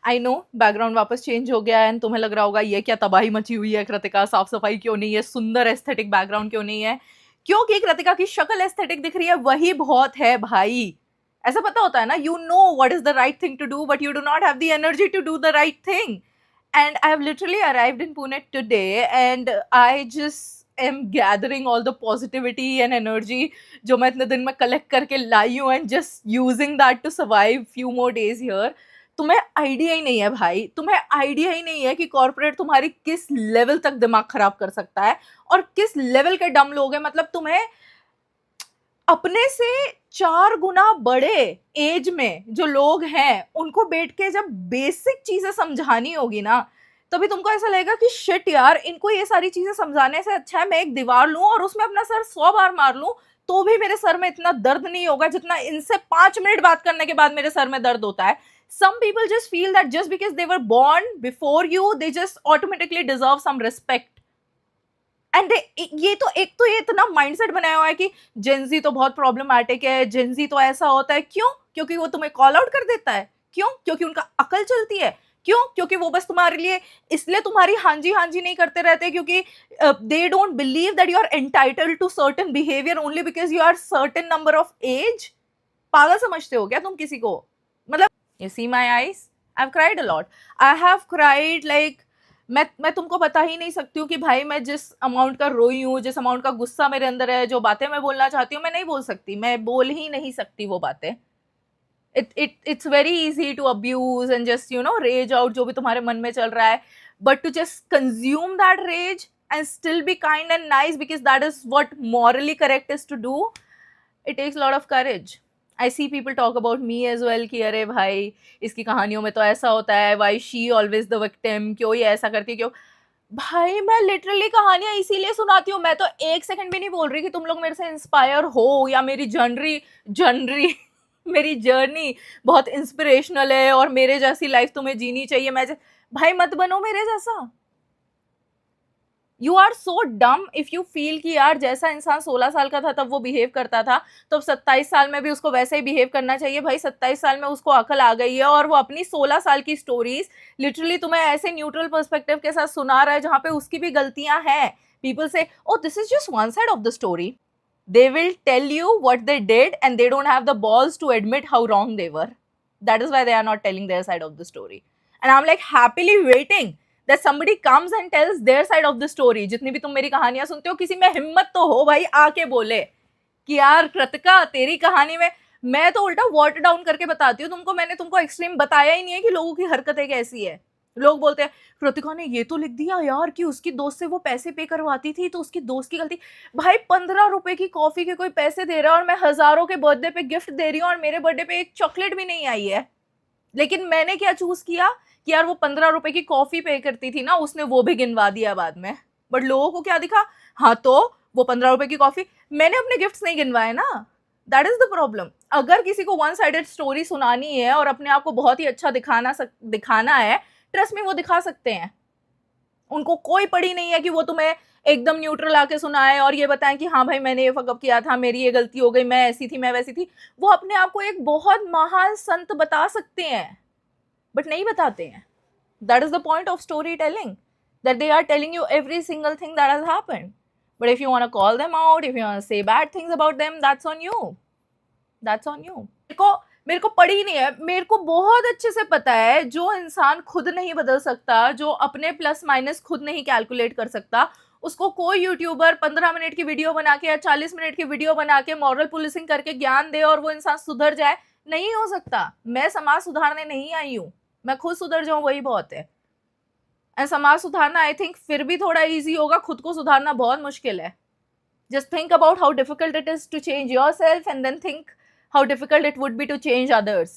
I know background वापस change हो गया है एंड तुम्हें लग रहा होगा ये क्या तबाही मची हुई है, कृतिका साफ सफाई क्यों नहीं है, सुंदर एस्थेटिक बैकग्राउंड क्यों नहीं है। क्योंकि कृतिका की शक्ल एस्थेटिक दिख रही है, वही बहुत है भाई। ऐसा पता होता है ना, you know what is the right thing to do but you do not have the energy to do the right thing. And I have literally arrived in Pune today and I just am gathering all the positivity and energy जो मैं इतने दिन में collect करके लाई हूँ and just using that to survive few more days here। तुम्हें idea ही नहीं है भाई, तुम्हें आइडिया ही नहीं है कि कॉर्पोरेट तुम्हारी किस लेवल तक दिमाग खराब कर सकता है और किस लेवल के डम लोग हैं। मतलब तुम्हें अपने से 4 गुना बड़े एज में जो लोग हैं उनको बैठ के जब बेसिक चीजें समझानी होगी ना, तभी तुमको ऐसा लगेगा कि शिट यार, इनको ये सारी चीजें समझाने से अच्छा है मैं एक दीवार लूं और उसमें अपना सर 100 बार मार लूं, तो भी मेरे सर में इतना दर्द नहीं होगा जितना इनसे 5 मिनट बात करने के बाद मेरे सर में दर्द होता है। Some people just feel that just because they were born before you, they just automatically deserve some respect. And ये तो ये इतना माइंडसेट बनाया हुआ है कि जेंजी तो बहुत प्रॉब्लमैटिक है, जेंजी तो ऐसा होता है। क्यों? क्योंकि वो तुम्हें कॉल आउट कर देता है। क्यों? क्योंकि उनका अकल चलती है। क्यों? क्योंकि वो बस तुम्हारे लिए इसलिए तुम्हारी हाँ जी नहीं करते रहते क्योंकि they don't believe that you are entitled to certain behaviour only because you are certain number of age. पागल समझते हो क्या तुम किसी को? मतलब you see my eyes, I've cried a lot, I have cried like मैं तुमको बता ही नहीं सकती हूँ कि भाई मैं जिस अमाउंट का रोई हूँ, जिस अमाउंट का गुस्सा मेरे अंदर है, जो बातें मैं बोलना चाहती हूँ मैं नहीं बोल सकती, मैं बोल ही नहीं सकती वो बातें। it's very easy to abuse and just rage out जो भी तुम्हारे मन में चल रहा है, but to just consume that rage and still be kind and nice because that is what morally correct is to do, it takes a lot of courage. I see people talk about me as well कि अरे भाई इसकी कहानियों में तो ऐसा होता है, why she always the victim, क्यों ये ऐसा करती है, क्यों। भाई मैं लिटरली कहानियां इसीलिए सुनाती हूँ, मैं तो 1 सेकंड भी नहीं बोल रही कि तुम लोग मेरे से इंस्पायर हो या मेरी जर्नी मेरी जर्नी बहुत इंस्पिरेशनल है और मेरे जैसी लाइफ तुम्हें जीनी चाहिए। भाई मत बनो मेरे जैसा। यू आर सो डम इफ यू फील कि यार जैसा इंसान 16 साल का था तब वो बिहेव करता था तो 27 साल में भी उसको वैसे ही बिहेव करना चाहिए। भाई 27 साल में उसको अकल आ गई है और वो अपनी 16 साल की स्टोरीज लिटरली तुम्हें ऐसे न्यूट्रल पर्सपेक्टिव के साथ सुना रहा है जहां पे उसकी भी गलतियां हैं। पीपल से oh this is just one side of the story, they will tell you what they did and they don't have the balls to admit how wrong they were. That is why they are not telling their side of the story. And I'm like happily waiting that somebody comes and tells their side of the story. जितनी भी तुम मेरी कहानियां सुनते हो किसी में हिम्मत तो हो भाई आके बोले कि यार कृतिका तेरी कहानी में, मैं तो उल्टा वाटर डाउन करके बताती हूँ तुमको, मैंने तुमको एक्सट्रीम बताया ही नहीं है कि लोगों की हरकतें कैसी है। लोग बोलते हैं कृतिका ने ये तो लिख दिया यार कि उसकी दोस्त से वो पैसे पे करवाती थी तो उसकी दोस्त की गलती। भाई 15 रुपए की कॉफी के कोई पैसे दे रहा है और मैं हजारों के बर्थडे पे गिफ्ट दे रही हूँ और मेरे बर्थडे पे एक चॉकलेट भी नहीं आई है। लेकिन मैंने क्या चूज किया कि यार वो 15 रुपए की कॉफी पे करती थी ना, उसने वो भी गिनवा दिया बाद में। बट लोगों को क्या दिखा, हाँ तो वो 15 रुपए की कॉफी, मैंने अपने गिफ्ट नहीं गिनवाए ना। That is the problem. अगर किसी को वन साइडेड स्टोरी सुनानी है और अपने आप को बहुत ही अच्छा दिखाना है, ट्रस्ट में वो दिखा सकते हैं। उनको कोई पड़ी नहीं है कि वो तुम्हें एकदम न्यूट्रल आके सुनाए और ये बताएं कि हाँ भाई मैंने ये फकअप किया था, मेरी ये गलती हो गई, मैं ऐसी थी मैं वैसी थी। वो अपने आप को एक बहुत महान संत बता सकते हैं बट नहीं बताते हैं। That is the point of story telling, that they are telling you every single thing that has happened. But if you want to call them out, if you want to say bad things about them, that's on you. That's on you. मेरे को पड़ी नहीं है, मेरे को बहुत अच्छे से पता है जो इंसान खुद नहीं बदल सकता, जो अपने प्लस माइनस खुद नहीं कैलकुलेट कर सकता, उसको कोई यूट्यूबर 15 मिनट की वीडियो बना के या 40 मिनट की वीडियो बना के मॉरल पुलिसिंग करके ज्ञान दे और वो इंसान सुधर जाए, नहीं हो सकता। मैं समाज सुधारने नहीं आई हूँ, मैं खुद सुधर जाऊं वही बहुत है। एंड समाज सुधारना आई थिंक फिर भी थोड़ा इजी होगा, खुद को सुधारना बहुत मुश्किल है। Just think about how difficult it is to change yourself and then think how difficult it would be to change others.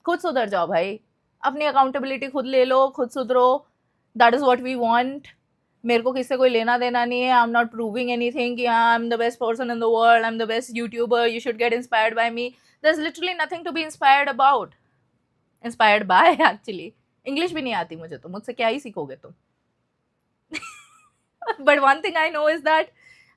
खुद सुधर जाओ भाई, अपनी अकाउंटेबिलिटी खुद ले लो, खुद सुधरो। That is what we want. मेरे को किससे कोई लेना देना नहीं है। I am not proving anything कि I am the best person in the world, I am the best YouTuber, you should get inspired by me. There is literally nothing to be inspired about, inspired by actually. English भी नहीं आती मुझे तो मुझसे क्या ही सीखोगे तुम। But one thing I know is that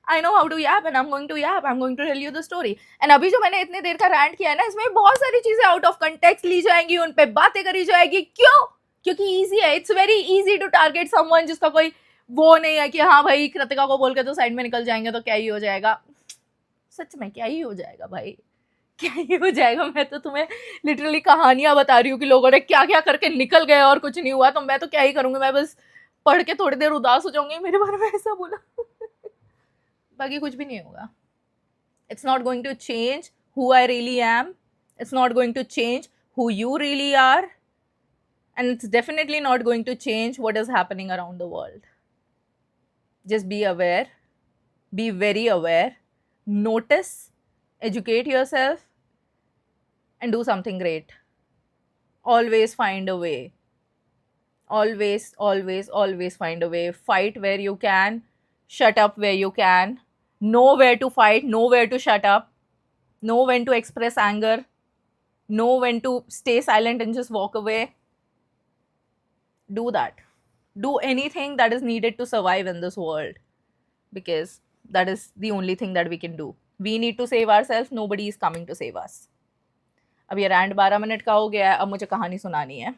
I know how to yap and I'm going to yap. I'm going to tell you the story. And अभी जो मैंने इतने देर का रैंट किया है ना, इसमें बहुत सारी चीजें आउट ऑफ कंटेक्स्ट ली जाएंगी, उन पे बातें करी जाएगी। क्यों? क्योंकि ईजी है, it's very easy to target someone जिसका कोई वो नहीं है कि हाँ भाई कृतिका को बोल के तो साइड में निकल जाएंगे तो क्या ही हो जाएगा। सच में क्या ही हो जाएगा भाई, क्या ही हो जाएगा। मैं तो तुम्हें लिटरली कहानियां बता रही हूँ कि लोगों ने क्या क्या करके निकल गए और कुछ नहीं हुआ, तो मैं तो क्या ही करूंगी, मैं बस पढ़ के थोड़ी देर उदास हो जाऊंगी मेरे बारे में ऐसा बोला। बाकी कुछ भी नहीं होगा। It's not going to change who I really am. It's not going to change who you really are. And it's definitely not going to change what is happening around the world. Just be aware. Be very aware. Notice. Educate yourself. And do something great. Always find a way. Always, always, always find a way. Fight where you can. Shut up where you can. Know where to fight. Know where to shut up. Know when to express anger. Know when to stay silent and just walk away. Do that. Do anything that is needed to survive in this world, because that is the only thing that we can do. We need to save ourselves. Nobody is coming to save us. अब ये Rand 12 minute का हो गया है, अब मुझे कहानी सुनानी है,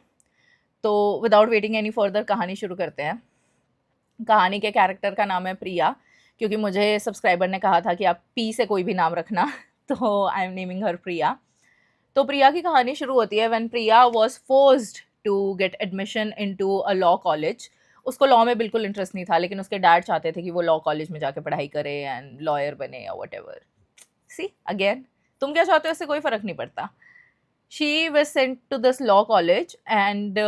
तो विदाउट वेटिंग एनी फर्दर कहानी शुरू करते हैं। कहानी के कैरेक्टर का नाम है प्रिया, क्योंकि मुझे सब्सक्राइबर ने कहा था कि आप पी से कोई भी नाम रखना, तो आई एम नेमिंग हर प्रिया। तो प्रिया की कहानी शुरू होती है when Priya was forced to get admission into a law college. उसको लॉ में बिल्कुल इंटरेस्ट नहीं था, लेकिन उसके डैड चाहते थे कि वो लॉ कॉलेज में जाके पढ़ाई करे एंड लॉयर बने या व्हाटएवर। सी अगेन, तुम क्या चाहते हो इससे कोई फ़र्क नहीं पड़ता। She was sent to this law college and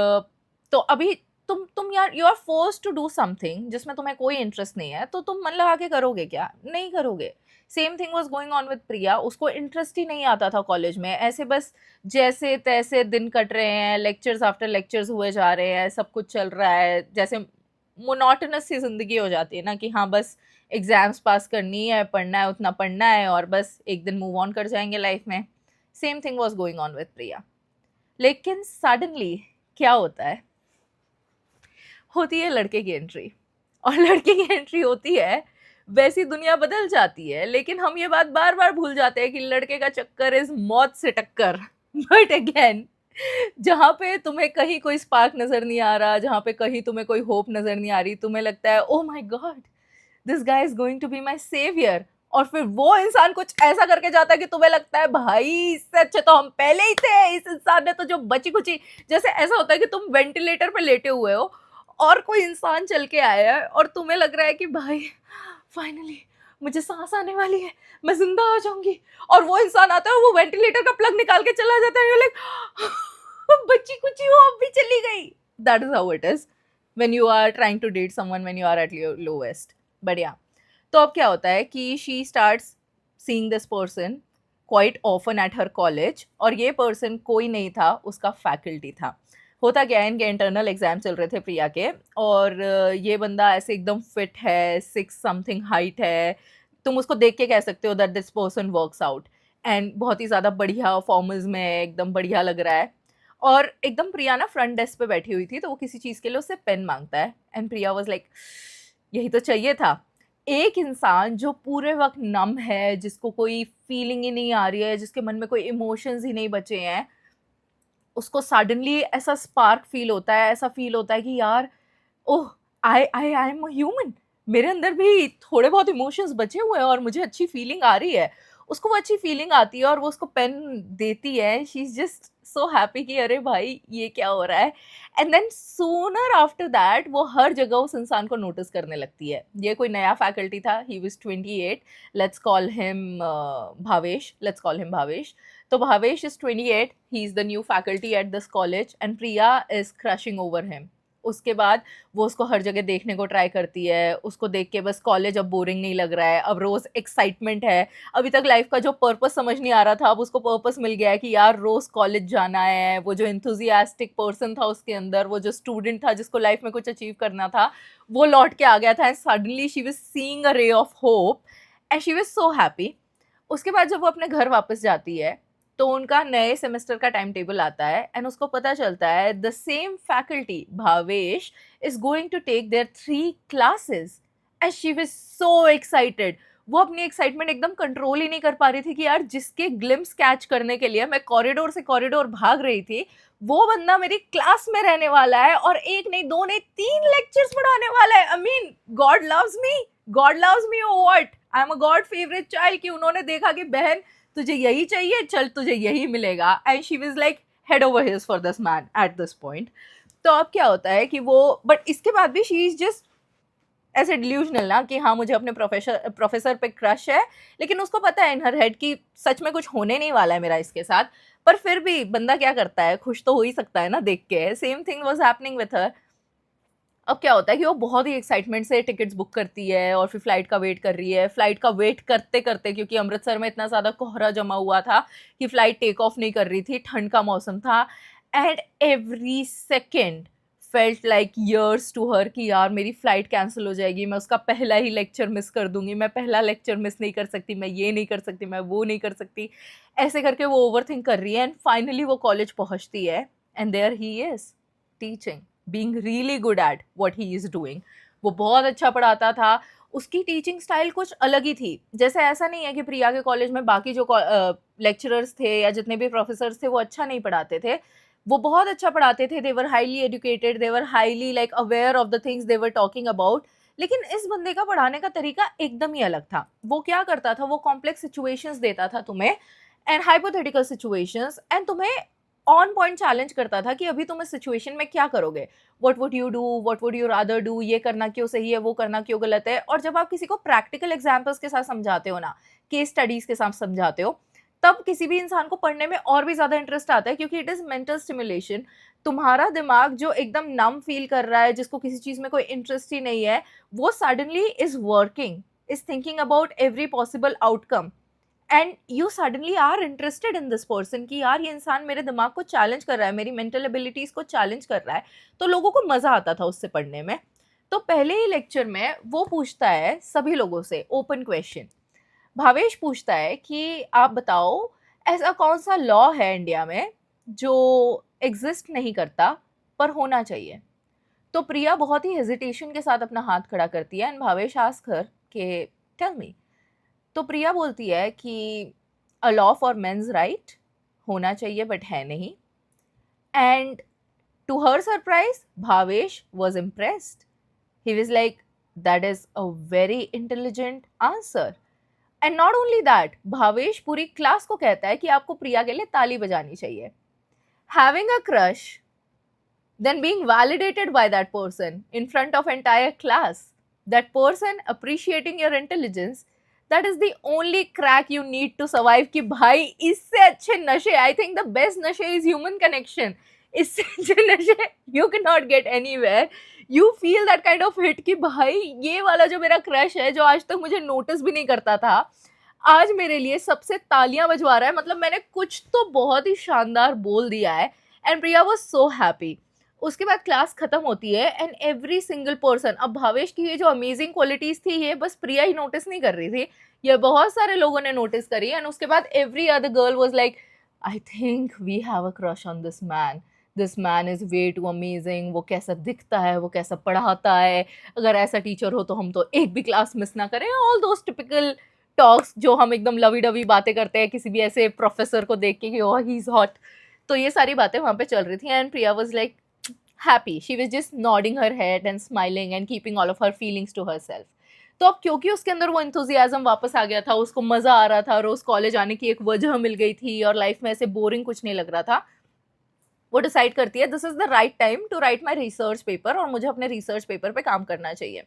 तो अभी तुम यार you are forced to do something जिसमें तुम्हें कोई इंटरेस्ट नहीं है, तो तुम मन लगा के करोगे क्या? नहीं करोगे। Same thing was going on with Priya. उसको इंटरेस्ट ही नहीं आता था कॉलेज में, ऐसे बस जैसे तैसे दिन कट रहे हैं, लेक्चर्स आफ्टर लेक्चर्स हुए जा रहे हैं, सब कुछ चल रहा है, जैसे मोनोटोनस सी जिंदगी हो जाती है ना, कि हाँ बस एग्जाम्स पास करनी है, पढ़ना है, उतना पढ़ना है और बस एक दिन मूव ऑन कर जाएंगे लाइफ में। Same thing was going on with Priya. लेकिन सडनली क्या होता है, होती है लड़के की एंट्री, और लड़के की एंट्री होती है वैसी दुनिया बदल जाती है। लेकिन हम ये बात बार बार भूल जाते हैं कि लड़के का चक्कर इज मौत से टक्कर। बट अगेन, जहाँ पे तुम्हें कहीं कोई स्पार्क नजर नहीं आ रहा, जहाँ पे कहीं तुम्हें कोई होप नजर नहीं आ रही, तुम्हें लगता है oh my God this guy is going to be my saviour, और फिर वो इंसान कुछ ऐसा करके जाता है कि तुम्हें लगता है भाई इससे अच्छे तो हम पहले ही थे, इस इंसान ने तो जो बची कुची, जैसे ऐसा होता है कि तुम वेंटिलेटर पे लेटे हुए हो और कोई इंसान चल के आया है और तुम्हें लग रहा है कि भाई फाइनली मुझे सांस आने वाली है, मैं जिंदा हो जाऊंगी, और वो इंसान आता है, वो वेंटिलेटर का प्लग निकाल के चला जाता है, लाइक बच्ची कुछ हो अब भी चली गई। That is how it is when you are trying to date someone, when you are at your lowest. बढ़िया। तो अब क्या होता है कि she starts seeing this person quite often at her college, और ये पर्सन कोई नहीं था, उसका फैकल्टी था। होता क्या है, इनके इंटरनल एग्जाम चल रहे थे प्रिया के, और ये बंदा ऐसे एकदम फिट है, 6 समथिंग हाइट है, तुम उसको देख के कह सकते हो that this person works out, and बहुत ही ज़्यादा बढ़िया फॉर्मल्स में एकदम बढ़िया लग रहा है। और एकदम प्रिया ना फ्रंट डेस्क पे बैठी हुई थी, तो वो किसी चीज़ के लिए उससे पेन मांगता है, एंड प्रिया वाज लाइक यही तो चाहिए था। एक इंसान जो पूरे वक्त नम है, जिसको कोई फीलिंग ही नहीं आ रही है, जिसके मन में कोई इमोशंस ही नहीं बचे हैं, उसको सडनली ऐसा स्पार्क फील होता है, ऐसा फील होता है कि यार ओह आई एम ह्यूमन, मेरे अंदर भी थोड़े बहुत इमोशंस बचे हुए हैं और मुझे अच्छी फीलिंग आ रही है। उसको वो अच्छी फीलिंग आती है और वो उसको पेन देती है। She is just so happy कि अरे भाई ये क्या हो रहा है। And then sooner after that वो हर जगह उस इंसान को नोटिस करने लगती है। ये कोई नया फैकल्टी था, he was 28, let's call him Bhavesh. तो Bhavesh is 28, he is the new faculty at this college and Priya is crushing over him. उसके बाद वो उसको हर जगह देखने को ट्राई करती है, उसको देख के बस कॉलेज अब बोरिंग नहीं लग रहा है, अब रोज़ एक्साइटमेंट है। अभी तक लाइफ का जो पर्पस समझ नहीं आ रहा था, अब उसको पर्पस मिल गया है कि यार रोज़ कॉलेज जाना है। वो जो एंथुजियास्टिक पर्सन था उसके अंदर, वो जो स्टूडेंट था जिसको लाइफ में कुछ अचीव करना था, वो लौट के आ गया था। And suddenly she was seeing a ray of hope and she was so happy. उसके बाद जब वो अपने घर वापस जाती है तो उनका नए सेमेस्टर का टाइम टेबल आता है एंड उसको पता चलता है the same faculty Bhavesh is going to take their 3 classes and she was so excited. वो अपनी एक्साइटमेंट एकदम कंट्रोल ही नहीं कर पा रही थी कि यार जिसके ग्लिम्स कैच करने के लिए मैं कॉरिडोर से कॉरिडोर भाग रही थी, वो बंदा मेरी क्लास में रहने वाला है और एक नहीं, दो नहीं, 3 लेक्चर्स पढ़ाने वाला है। I mean God loves me, God loves me और what, I am a God favourite child, कि उन्होंने देखा कि बहन तुझे यही चाहिए, चल तुझे यही मिलेगा, and she was like head over hills for this man at this point. तो अब क्या होता है कि वो, बट इसके बाद भी शी इज जस्ट ऐसे डिल्यूजनल ना कि हाँ मुझे अपने प्रोफेसर पे क्रश है, लेकिन उसको पता है इन हर हेड कि सच में कुछ होने नहीं वाला है मेरा इसके साथ, पर फिर भी बंदा क्या करता है, खुश तो हो ही सकता है ना देख के। Same thing was happening with her. अब क्या होता है कि वो बहुत ही एक्साइटमेंट से टिकट्स बुक करती है और फिर फ्लाइट का वेट कर रही है। फ्लाइट का वेट करते करते, क्योंकि अमृतसर में इतना ज़्यादा कोहरा जमा हुआ था कि फ्लाइट टेक ऑफ नहीं कर रही थी, ठंड का मौसम था, and every second felt like years to her कि यार मेरी फ़्लाइट कैंसिल हो जाएगी, मैं उसका पहला ही लेक्चर मिस कर दूंगी, मैं पहला लेक्चर मिस नहीं कर सकती, मैं ये नहीं कर सकती, मैं वो नहीं कर सकती। ऐसे करके वो ओवर थिंक कर रही है, एंड फाइनली वो कॉलेज पहुंचती है, and there he is teaching, being really good at what he is doing. वो बहुत अच्छा पढ़ाता था, उसकी टीचिंग स्टाइल कुछ अलग ही थी। जैसे ऐसा नहीं है कि प्रिया के कॉलेज में बाकी जो लेक्चरर्स थे या जितने भी प्रोफेसर्स थे वो अच्छा नहीं पढ़ाते थे, वो बहुत अच्छा पढ़ाते थे। They were highly educated, they were highly like aware of the things they were talking about. लेकिन इस बंदे का पढ़ाने का तरीका एकदम ही अलग था। वो क्या करता था, वो कॉम्प्लेक्स सिचुएशंस देता था तुम्हें, एंड हाइपोथेटिकल सिचुएशंस, एंड तुम्हें ऑन पॉइंट चैलेंज करता था कि अभी तुम इस सिचुएशन में क्या करोगे, what would you do, what would you rather do, ये करना क्यों सही है, वो करना क्यों गलत है। और जब आप किसी को प्रैक्टिकल एग्जाम्पल्स के साथ समझाते हो ना, केस स्टडीज के साथ समझाते हो, तब किसी भी इंसान को पढ़ने में और भी ज़्यादा इंटरेस्ट आता है, क्योंकि इट इज़ मेंटल स्टिमुलेशन। तुम्हारा दिमाग जो एकदम नम फील कर रहा है, जिसको किसी चीज़ में कोई इंटरेस्ट ही नहीं है, वो suddenly is working, is thinking about every possible outcome, and you suddenly are interested in this person कि यार ये इंसान मेरे दिमाग को चैलेंज कर रहा है, मेरी मेंटल एबिलिटीज़ को चैलेंज कर रहा है। तो लोगों को मज़ा आता था उससे पढ़ने में। तो पहले ही लेक्चर में वो पूछता है सभी लोगों से ओपन क्वेश्चन। भावेश पूछता है कि आप बताओ, ऐसा कौन सा लॉ है इंडिया में जो एग्जिस्ट नहीं करता पर होना चाहिए। तो प्रिया बहुत ही हेजिटेशन के साथ अपना हाथ खड़ा करती है, एंड भावेश आस्क हर के टेल मी। तो प्रिया बोलती है कि a law for men's right, होना चाहिए बट है नहीं। And to her surprise Bhavesh was impressed. He was like that is a very intelligent answer. And not only that, Bhavesh पूरी क्लास को कहता है कि आपको प्रिया के लिए ताली बजानी चाहिए। Having a crush, then being validated by that person in front of entire class, that person appreciating your intelligence, that is the only crack you need to survive कि भाई इससे अच्छे नशे, I think the best नशे is human connection, इससे अच्छे नशे you cannot get anywhere। you feel that kind of hit कि भाई ये वाला जो मेरा क्रश है, जो आज तक मुझे नोटिस भी नहीं करता था, आज मेरे लिए सबसे तालियां बजवा रहा है, मतलब मैंने कुछ तो बहुत ही शानदार बोल दिया है। And Priya was so happy. उसके बाद क्लास खत्म होती है, एंड एवरी सिंगल पर्सन, अब भावेश की ये जो अमेजिंग क्वालिटीज थी ये बस प्रिया ही नोटिस नहीं कर रही थी, ये बहुत सारे लोगों ने नोटिस करी। एंड उसके बाद every other girl was like I think we have a crush on this man is way too amazing, वो कैसा दिखता है, वो कैसा पढ़ाता है, अगर ऐसा टीचर हो तो हम तो एक भी क्लास मिस ना करें। ऑल दोस टिपिकल टॉक्स जो हम एकदम लवी डवी बातें करते हैं किसी भी ऐसे प्रोफेसर को देख के कि ओह ही इज हॉट। तो ये सारी बातें वहाँ पे चल रही थी, and Priya was like happy, she was just nodding her head and smiling and keeping all of her feelings to herself। तो अब क्योंकि उसके अंदर वो enthusiasm वापस आ गया था, उसको मज़ा आ रहा था, रोज़ कॉलेज आने की एक वजह मिल गई थी और लाइफ में ऐसे बोरिंग कुछ नहीं लग रहा था, वो डिसाइड करती है this is the right time to write my research paper, और मुझे अपने रिसर्च पेपर पे काम करना चाहिए।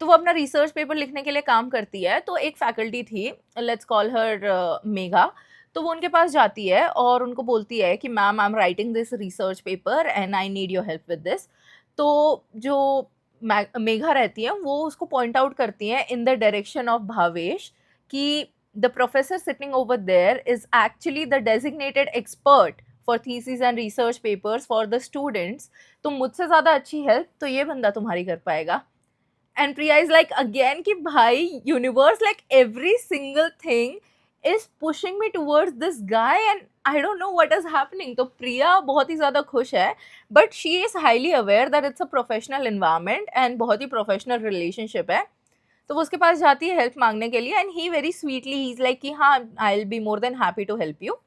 तो वो अपना रिसर्च पेपर लिखने के लिए काम करती है। तो एक फैकल्टी थी, लेट्स कॉल हर मेघा, तो वो उनके पास जाती है और उनको बोलती है कि ma'am I am writing this research paper and I need your help with this. तो जो मेघा रहती है वो उसको पॉइंट आउट करती हैं in the direction of Bhavesh कि the professor sitting over there is actually the designated expert for thesis and research papers for the students. तो मुझसे ज़्यादा अच्छी हेल्प तो ये बंदा तुम्हारी कर पाएगा। And Priya is like again कि भाई universe, like every single thing is pushing me towards this guy and I don't know what is happening। तो प्रिया बहुत ही ज़्यादा खुश है, but she is highly aware that it's a professional environment and बहुत ही professional relationship है। तो वो उसके पास जाती है हेल्प मांगने के लिए, and he very sweetly he is like कि हाँ, I will be more than happy to help you.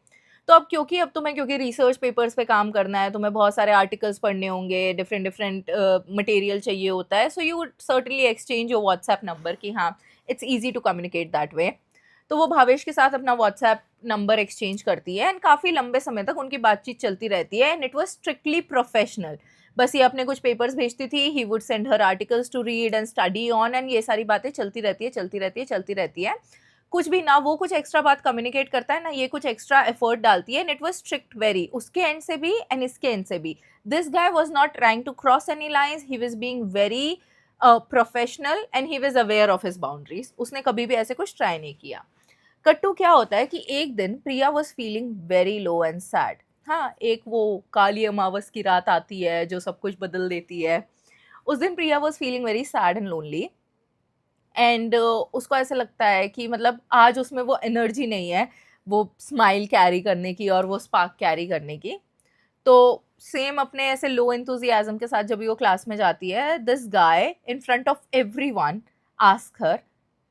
तो अब तुम्हें क्योंकि रिसर्च पेपर्स पे काम करना है, तुम्हें बहुत सारे आर्टिकल्स पढ़ने होंगे, डिफरेंट डिफरेंट मटेरियल चाहिए होता है, so you would certainly exchange your WhatsApp number कि हाँ, it's easy to communicate that way. तो वो भावेश के साथ अपना व्हाट्सएप नंबर एक्सचेंज करती है, एंड काफ़ी लंबे समय तक उनकी बातचीत चलती रहती है, and it was strictly professional. बस ये अपने कुछ पेपर्स भेजती थी, he would send her articles to read and study on, and ये सारी बातें चलती रहती है, चलती रहती है, चलती रहती है। कुछ भी ना वो कुछ एक्स्ट्रा बात कम्युनिकेट करता है, ना ये कुछ एक्स्ट्रा एफर्ट डालती है, and it was strict very, उसके एंड से भी एंड इसके एंड से भी। This guy was not trying to cross any lines, he was being very professional and he was aware of his boundaries. उसने कभी भी ऐसे कुछ ट्राई नहीं किया। कट्टू क्या होता है कि एक दिन Priya was feeling very low and sad. हाँ, एक वो काली अमावस की रात आती है जो सब कुछ बदल देती है। उस दिन Priya was feeling very sad and lonely, and उसको ऐसा लगता है कि मतलब आज उसमें वो एनर्जी नहीं है वो स्माइल कैरी करने की और वो स्पार्क कैरी करने की। तो सेम अपने ऐसे लो एंथुजियाज्म के साथ जब भी वो क्लास में जाती है, this guy in front of everyone ask her,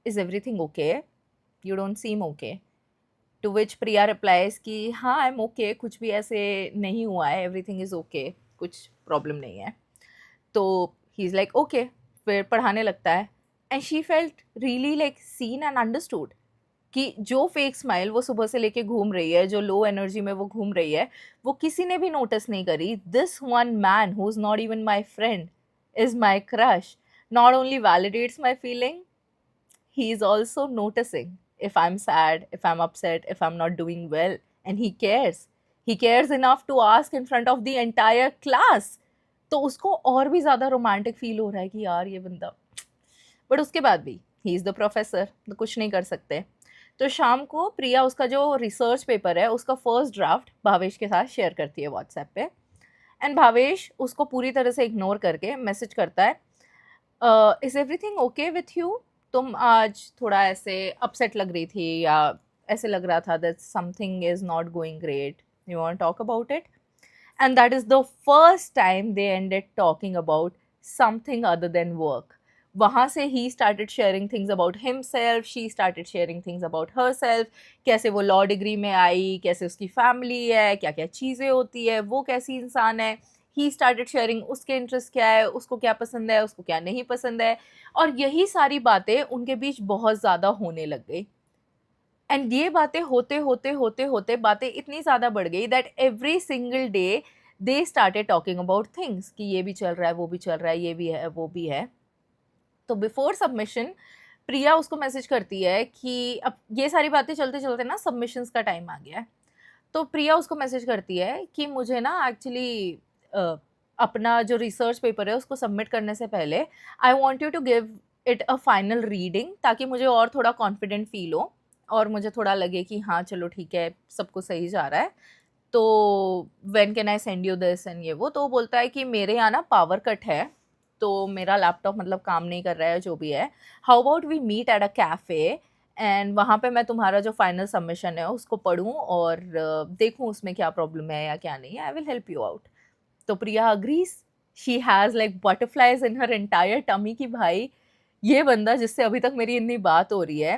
is everything okay, you don't seem okay. To which Priya replies कि हाँ, आई एम ओके, कुछ भी ऐसे नहीं हुआ है, एवरीथिंग इज़ ओके, कुछ प्रॉब्लम नहीं है। तो ही इज़ लाइक ओके, फिर पढ़ाने लगता है, and she felt really like seen and understood कि जो फेक स्माइल वो सुबह से लेके घूम रही है, जो लो एनर्जी में वो घूम रही है, वो किसी ने भी नोटिस नहीं करी। This one man who is not even my friend is my crush, not only validates my feeling, he is also noticing if I'm sad, if I'm upset, if I'm not doing well, and he cares. He cares enough to ask in front of the entire class. तो उसको और भी ज़्यादा romantic feel हो रहा है कि यार ये बंदा, बट उसके बाद भी ही इज़ द प्रोफेसर, तो कुछ नहीं कर सकते। तो शाम को प्रिया उसका जो रिसर्च पेपर है उसका फर्स्ट ड्राफ्ट भावेश के साथ शेयर करती है व्हाट्सएप पे, एंड भावेश उसको पूरी तरह से इग्नोर करके मैसेज करता है, is everything okay with you, तुम आज थोड़ा ऐसे अपसेट लग रही थी या ऐसे लग रहा था that something is not going great, you want talk about it. And that is the first time they ended talking about something other than work. वहाँ से he started sharing things about himself, she started sharing things about her self, कैसे वो law degree में आई, कैसे उसकी family है, क्या क्या चीज़ें होती है, वो कैसी इंसान है। ही स्टार्टेड शेयरिंग उसके इंटरेस्ट क्या है, उसको क्या पसंद है, उसको क्या नहीं पसंद है, और यही सारी बातें उनके बीच बहुत ज़्यादा होने लग गई। एंड ये बातें होते होते होते होते बातें इतनी ज़्यादा बढ़ गई that every single day they started talking about things कि ये भी चल रहा है, वो भी चल रहा है, ये भी है, वो भी है। तो बिफोर सबमिशन प्रिया उसको मैसेज करती है कि अब ये सारी बातें चलते चलते ना सबमिशंस का टाइम आ गया है। तो प्रिया उसको मैसेज करती है कि मुझे ना एक्चुअली अपना जो रिसर्च पेपर है उसको सबमिट करने से पहले I want you to give it a final reading, ताकि मुझे और थोड़ा कॉन्फिडेंट फील हो और मुझे थोड़ा लगे कि हाँ चलो ठीक है, सब कुछ सही जा रहा है। तो when can I send you this and ये वो। तो वो बोलता है कि मेरे यहाँ ना पावर कट है, तो मेरा लैपटॉप मतलब काम नहीं कर रहा है, जो भी है, how about we meet at a cafe, and वहाँ पे मैं तुम्हारा जो फाइनल सबमिशन है उसको पढूँ और देखूँ उसमें क्या प्रॉब्लम है या क्या नहीं है, I will help you out. तो Priya agrees, she has like butterflies in her entire tummy कि भाई ये बंदा जिससे अभी तक मेरी इतनी बात हो रही है,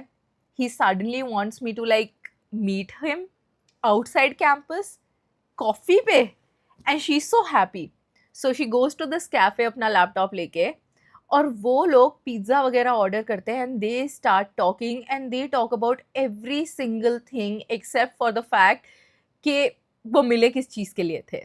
he suddenly wants me to like meet him outside campus coffee पे, and she is so happy. So she goes to this cafe अपना लैपटॉप लेके, और वो लोग पिज़्ज़ा वगैरह ऑर्डर करते हैं, and they start talking and they talk about every single thing except for the fact कि वो मिले किस चीज़ के लिए थे।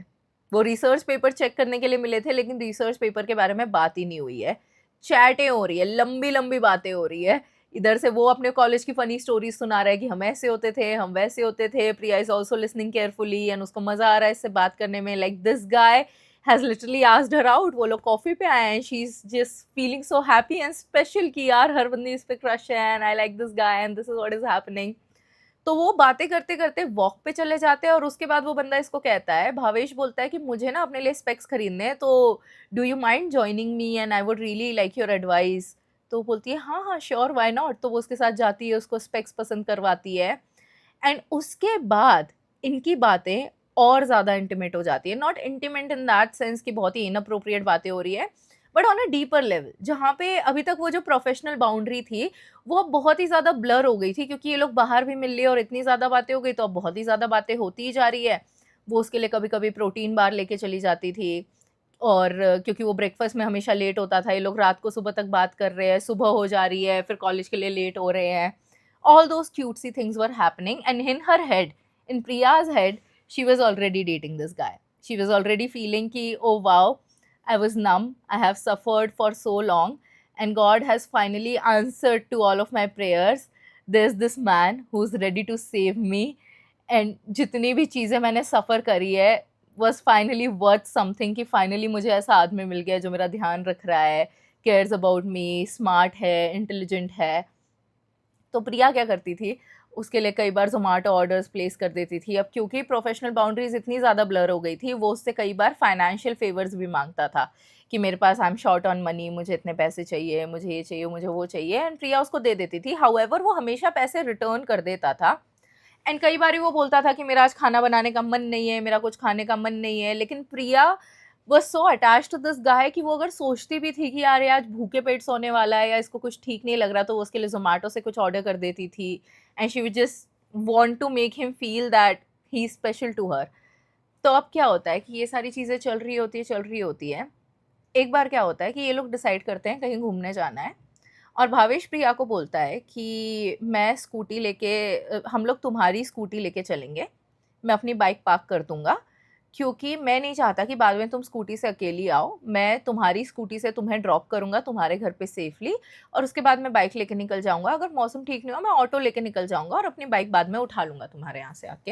वो रिसर्च पेपर चेक करने के लिए मिले थे, लेकिन रिसर्च पेपर के बारे में बात ही नहीं हुई है। चैटें हो रही है, लंबी लंबी बातें हो रही है। इधर से वो अपने कॉलेज की फ़नी स्टोरीज सुना रहा है कि हम ऐसे होते थे, हम वैसे होते थे। Priya is also listening carefully and उसको मज़ा आ रहा है इससे बात करने में। Like this guy has literally asked her out. वो लोग कॉफ़ी पे आए हैं, she is just feeling so happy and special कि यार हर बंदी इस पे क्रश है and I like this guy and this is what is happening. तो वो बातें करते करते वॉक पे चले जाते हैं, और उसके बाद वो बंदा इसको कहता है, भावेश बोलता है कि मुझे ना अपने लिए स्पेक्स खरीदने हैं, तो do you mind joining me and I would really like your advice. तो बोलती है हाँ हाँ श्योर, व्हाई नॉट। तो वो उसके साथ जाती है, उसको स्पेक्स पसंद करवाती है, एंड उसके बाद इनकी बातें और ज़्यादा इंटीमेट हो जाती है। Not intimate in that sense कि बहुत ही इनअप्रोप्रिएट बातें हो रही है, but on a deeper level, जहाँ पे अभी तक वो जो प्रोफेशनल बाउंड्री थी वो अब बहुत ही ज़्यादा ब्लर हो गई थी, क्योंकि ये लोग बाहर भी मिल लिए और इतनी ज़्यादा बातें हो गई, तो अब बहुत ही ज़्यादा बातें होती ही जा रही है। वो उसके लिए कभी कभी प्रोटीन बार लेके चली जाती थी, और क्योंकि वो ब्रेकफास्ट में हमेशा लेट होता था, ये लोग रात को सुबह तक बात कर रहे हैं, सुबह हो जा रही है, फिर कॉलेज के लिए लेट हो रहे हैं। All those cutesy things were happening, and in her head, in Priya's head, she was already dating this guy. She was already feeling कि oh wow, I was numb, I have suffered for so long, and God has finally answered to all of my prayers. There's this man who's ready to save me, and जितनी भी चीज़ें मैंने सफ़र करी है was finally worth something, कि finally मुझे ऐसा आदमी मिल गया जो मेरा ध्यान रख रहा है, cares about me, smart है, intelligent है. तो प्रिया क्या करती थी, उसके लिए कई बार ज़ोमैटो ऑर्डर्स प्लेस कर देती थी. अब क्योंकि प्रोफेशनल बाउंड्रीज इतनी ज़्यादा ब्लर हो गई थी, वो उससे कई बार फाइनेंशियल फेवर्स भी मांगता था कि मेरे पास I am short on money, मुझे इतने पैसे चाहिए, मुझे ये चाहिए, मुझे वो चाहिए, एंड प्रिया उसको दे देती थी. हाउएवर वो हमेशा पैसे रिटर्न कर देता था, एंड कई बार वो बोलता था कि मेरा आज खाना बनाने का मन नहीं है, मेरा कुछ खाने का मन नहीं है. लेकिन प्रिया was so attached to this guy कि वो अगर सोचती भी थी कि यार ये आज भूखे पेट सोने वाला है या इसको कुछ ठीक नहीं लग रहा, तो वो उसके लिए ज़ोमैटो से कुछ ऑर्डर कर देती थी, and she would just want to make him feel that he is special to her. तो अब क्या होता है कि ये सारी चीज़ें चल रही होती है. एक बार क्या होता है कि ये लोग डिसाइड करते हैं कहीं घूमने जाना है, और भावेश प्रिया को बोलता है कि मैं स्कूटी लेके, हम लोग तुम्हारी स्कूटी लेके चलेंगे, मैं अपनी बाइक पार्क कर दूंगा, क्योंकि मैं नहीं चाहता कि बाद में तुम स्कूटी से अकेली आओ. मैं तुम्हारी स्कूटी से तुम्हें ड्रॉप करूंगा तुम्हारे घर पे सेफली, और उसके बाद मैं बाइक लेके निकल जाऊंगा. अगर मौसम ठीक नहीं हो मैं ऑटो लेके निकल जाऊंगा और अपनी बाइक बाद में उठा लूंगा तुम्हारे यहाँ से आके.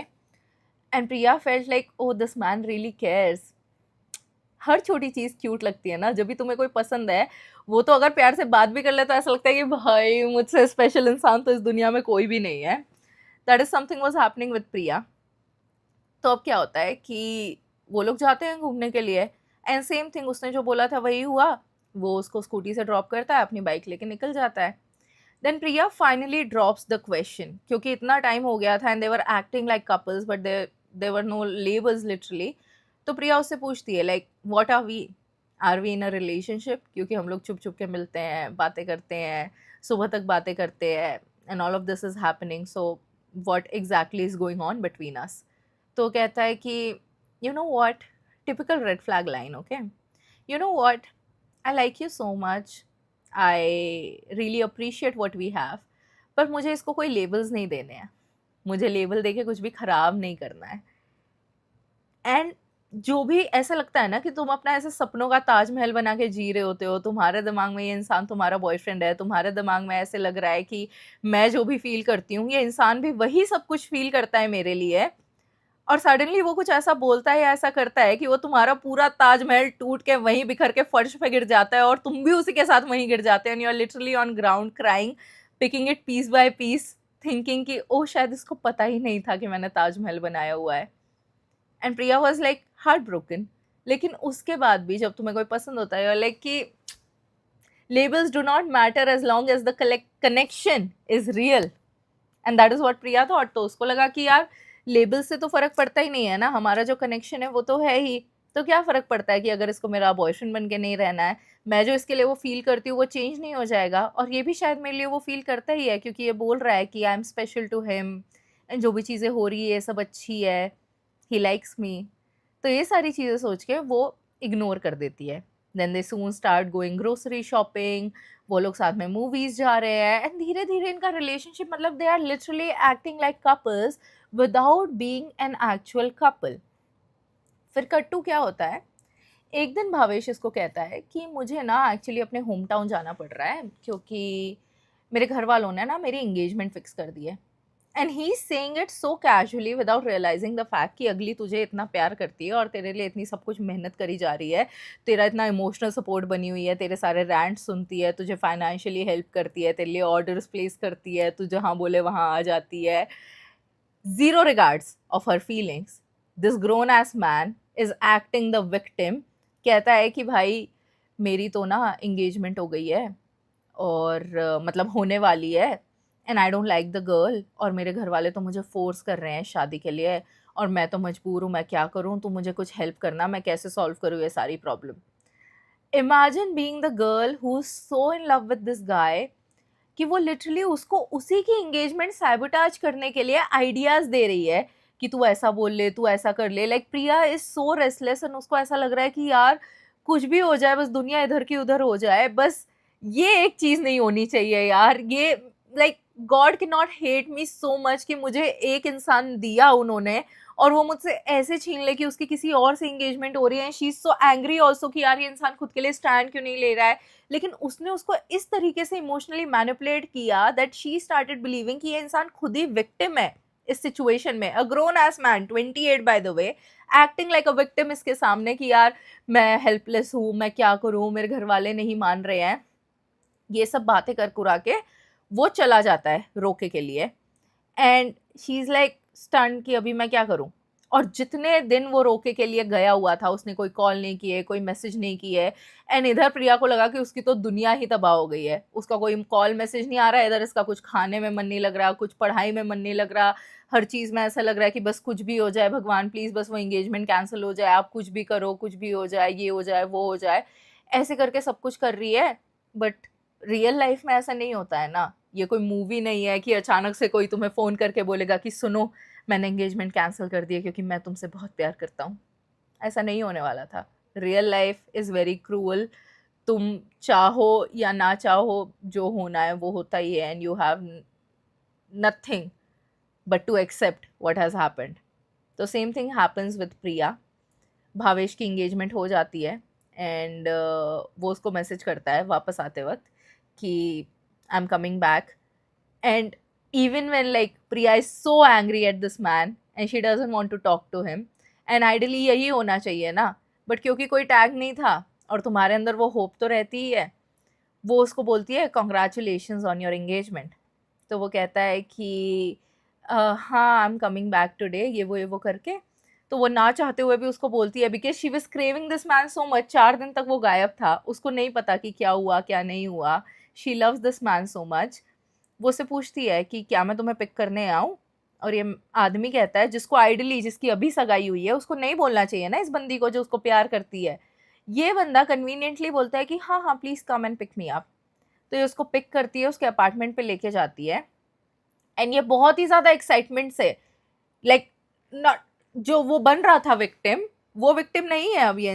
And Priya felt like oh this man really cares. हर छोटी चीज़ क्यूट लगती है ना, जब भी तुम्हें कोई पसंद है, वो तो अगर प्यार से बात भी कर ले तो ऐसा लगता है कि भाई मुझसे स्पेशल इंसान तो इस दुनिया में कोई भी नहीं है. That is something was happening with Priya. तो अब क्या होता है कि वो लोग जाते हैं घूमने के लिए, एंड सेम थिंग उसने जो बोला था वही हुआ. वो उसको स्कूटी से ड्रॉप करता है, अपनी बाइक लेके निकल जाता है. Then Priya finally drops the question, क्योंकि इतना टाइम हो गया था and they were acting like couples but they were no labels literally. तो प्रिया उससे पूछती है like what are we in a relationship, क्योंकि हम लोग छुप छुप के मिलते हैं, बातें करते हैं, सुबह तक बातें करते हैं, and all of this is happening, so what exactly is going on between us. तो कहता है कि you know what, typical red flag line, okay, you know what, I like you so much, I really appreciate what we have, पर मुझे इसको कोई labels नहीं देने हैं, मुझे लेबल देके कुछ भी खराब नहीं करना है. एंड जो भी ऐसा लगता है ना कि तुम अपना ऐसे सपनों का ताजमहल बना के जी रहे होते हो, तुम्हारे दिमाग में ये इंसान तुम्हारा बॉयफ्रेंड है, तुम्हारे दिमाग में ऐसे लग रहा है कि मैं जो भी फील करती हूँ ये इंसान भी वही सब कुछ फील करता है मेरे लिए, और सडनली वो कुछ ऐसा बोलता है या ऐसा करता है कि वो तुम्हारा पूरा ताजमहल टूट के वहीं बिखर के फर्श पे गिर जाता है, और तुम भी उसी के साथ वहीं गिर जाते हो, and you are literally on ground crying, picking it piece by piece, thinking कि ओ शायद इसको पता ही नहीं था कि मैंने ताजमहल बनाया हुआ है. And Priya was like heart broken. लेकिन उसके बाद भी जब तुम्हें कोई पसंद होता है लाइक कि labels do not matter as long as the connection is real, and that is what Priya thought. तो उसको लगा कि यार लेबल से तो फर्क पड़ता ही नहीं है ना, हमारा जो कनेक्शन है वो तो है ही, तो क्या फर्क पड़ता है कि अगर इसको मेरा बॉयफ्रेंड बन के नहीं रहना है, मैं जो इसके लिए वो फील करती हूँ वो चेंज नहीं हो जाएगा, और ये भी शायद मेरे लिए वो फील करता ही है, क्योंकि ये बोल रहा है कि I am special to him, and जो भी चीज़ें हो रही है सब अच्छी है, ही लाइक्स मी. तो ये सारी चीज़ें सोच के वो इग्नोर कर देती है. Then they soon start going grocery shopping, वो लोग साथ में मूवीज जा रहे हैं, एंड धीरे धीरे इनका रिलेशनशिप, मतलब they are literally acting like couples without being an actual couple. फिर कट्टू क्या होता है, एक दिन भावेश इसको कहता है कि मुझे ना एक्चुअली अपने होम टाउन जाना पड़ रहा है, क्योंकि मेरे घर वालों ने ना मेरी इंगेजमेंट फिक्स कर दी है. And he is saying it so casually without realising the fact कि अगली तुझे इतना प्यार करती है और तेरे लिए इतनी सब कुछ मेहनत करी जा रही है, तेरा इतना इमोशनल सपोर्ट बनी हुई है, तेरे सारे रैंट सुनती है, तुझे फाइनेंशियली हेल्प करती है, तेरे लिए ऑर्डर्स प्लेस करती है, तू जहाँ बोले वहाँ आ जाती है. Zero regards of her feelings, this grown ass man is acting the victim. कहता है कि भाई मेरी तो ना इंगेजमेंट हो गई है, और मतलब होने वाली है, and I don't like the girl, और मेरे घर वाले तो मुझे फोर्स कर रहे हैं शादी के लिए, और मैं तो मजबूर हूँ, मैं क्या करूँ, तो मुझे कुछ हेल्प करना, मैं कैसे सॉल्व करूँ ये सारी problem. Imagine being the girl who is so in love with this guy कि वो लिटरली उसको उसी की एंगेजमेंट सैबोटाज करने के लिए आइडियाज दे रही है कि तू ऐसा बोल ले, तू ऐसा कर ले। Like Priya is so restless and उसको ऐसा लग रहा है कि यार कुछ भी हो जाए, बस दुनिया इधर की उधर हो जाए, बस ये एक चीज नहीं होनी चाहिए यार। ये like God can not hate me so much कि मुझे एक इंसान दिया उन्होंने और वो मुझसे ऐसे छीन ले कि उसकी किसी और से एंगेजमेंट हो रही है। She is so angry also कि यार ये इंसान खुद के लिए स्टैंड क्यों नहीं ले रहा है। लेकिन उसने उसको इस तरीके से इमोशनली मैनिपुलेट किया दैट शी स्टार्टेड बिलीविंग कि ये इंसान खुद ही विक्टिम है इस सिचुएशन में। A grown ass man 28 by the way, acting like a victim इसके सामने कि यार मैं हेल्पलेस हूँ, मैं क्या करूँ, मेरे घर वाले नहीं मान रहे हैं। ये सब बातें कर कुरा के वो चला जाता है रोके के लिए and she is like stun कि अभी मैं क्या करूं। और जितने दिन वो रोके के लिए गया हुआ था उसने कोई कॉल नहीं किए, कोई मैसेज नहीं किए। एंड इधर प्रिया को लगा कि उसकी तो दुनिया ही तबाह हो गई है, उसका कोई कॉल मैसेज नहीं आ रहा है, इधर इसका कुछ खाने में मन नहीं लग रहा, कुछ पढ़ाई में मन नहीं लग रहा, हर चीज़ में ऐसा लग रहा है कि बस कुछ भी हो जाए भगवान प्लीज़, बस वो एंगेजमेंट कैंसिल हो जाए, आप कुछ भी करो, कुछ भी हो जाए, ये हो जाए वो हो जाए, ऐसे करके सब कुछ कर रही है। बट रियल लाइफ में ऐसा नहीं होता है ना। ये कोई मूवी नहीं है कि अचानक से कोई तुम्हें फ़ोन करके बोलेगा कि सुनो मैंने एंगेजमेंट कैंसिल कर दिया क्योंकि मैं तुमसे बहुत प्यार करता हूँ। ऐसा नहीं होने वाला था। Real life is very cruel. तुम चाहो या ना चाहो, जो होना है वो होता ही है and you have nothing but to accept what has happened. तो same thing happens with Priya. Bhavesh की इंगेजमेंट हो जाती है एंड वो उसको मैसेज करता है वापस आते वक्त कि I am coming back. And even when like Priya is so angry at this man and she doesn't want to talk to him, and ideally यही होना चाहिए ना, बट क्योंकि कोई टैग नहीं था और तुम्हारे अंदर वो होप तो रहती ही है, वो उसको बोलती है कॉन्ग्रेचुलेशंस ऑन योर एंगेजमेंट। तो वो कहता है कि हाँ I am coming back today, ये वो करके। तो वो ना चाहते हुए भी उसको बोलती है because she was craving this man so much. 4 दिन तक वो गायब था, उसको नहीं पता कि क्या हुआ क्या नहीं हुआ। She loves this man so much. वो उससे पूछती है कि क्या मैं तुम्हें पिक करने आऊँ। और ये आदमी कहता है जिसको आइडली जिसकी अभी सगाई हुई है उसको नहीं बोलना चाहिए ना इस बंदी को जो उसको प्यार करती है। ये बंदा कन्वीनियंटली बोलता है कि हाँ हाँ please come and pick me up. तो ये उसको पिक करती है, उसके अपार्टमेंट पे लेके जाती है एंड ये बहुत ही ज़्यादा एक्साइटमेंट से लाइक नॉट जो वो बन रहा था विक्टिम, वो विक्टिम नहीं है अब। ये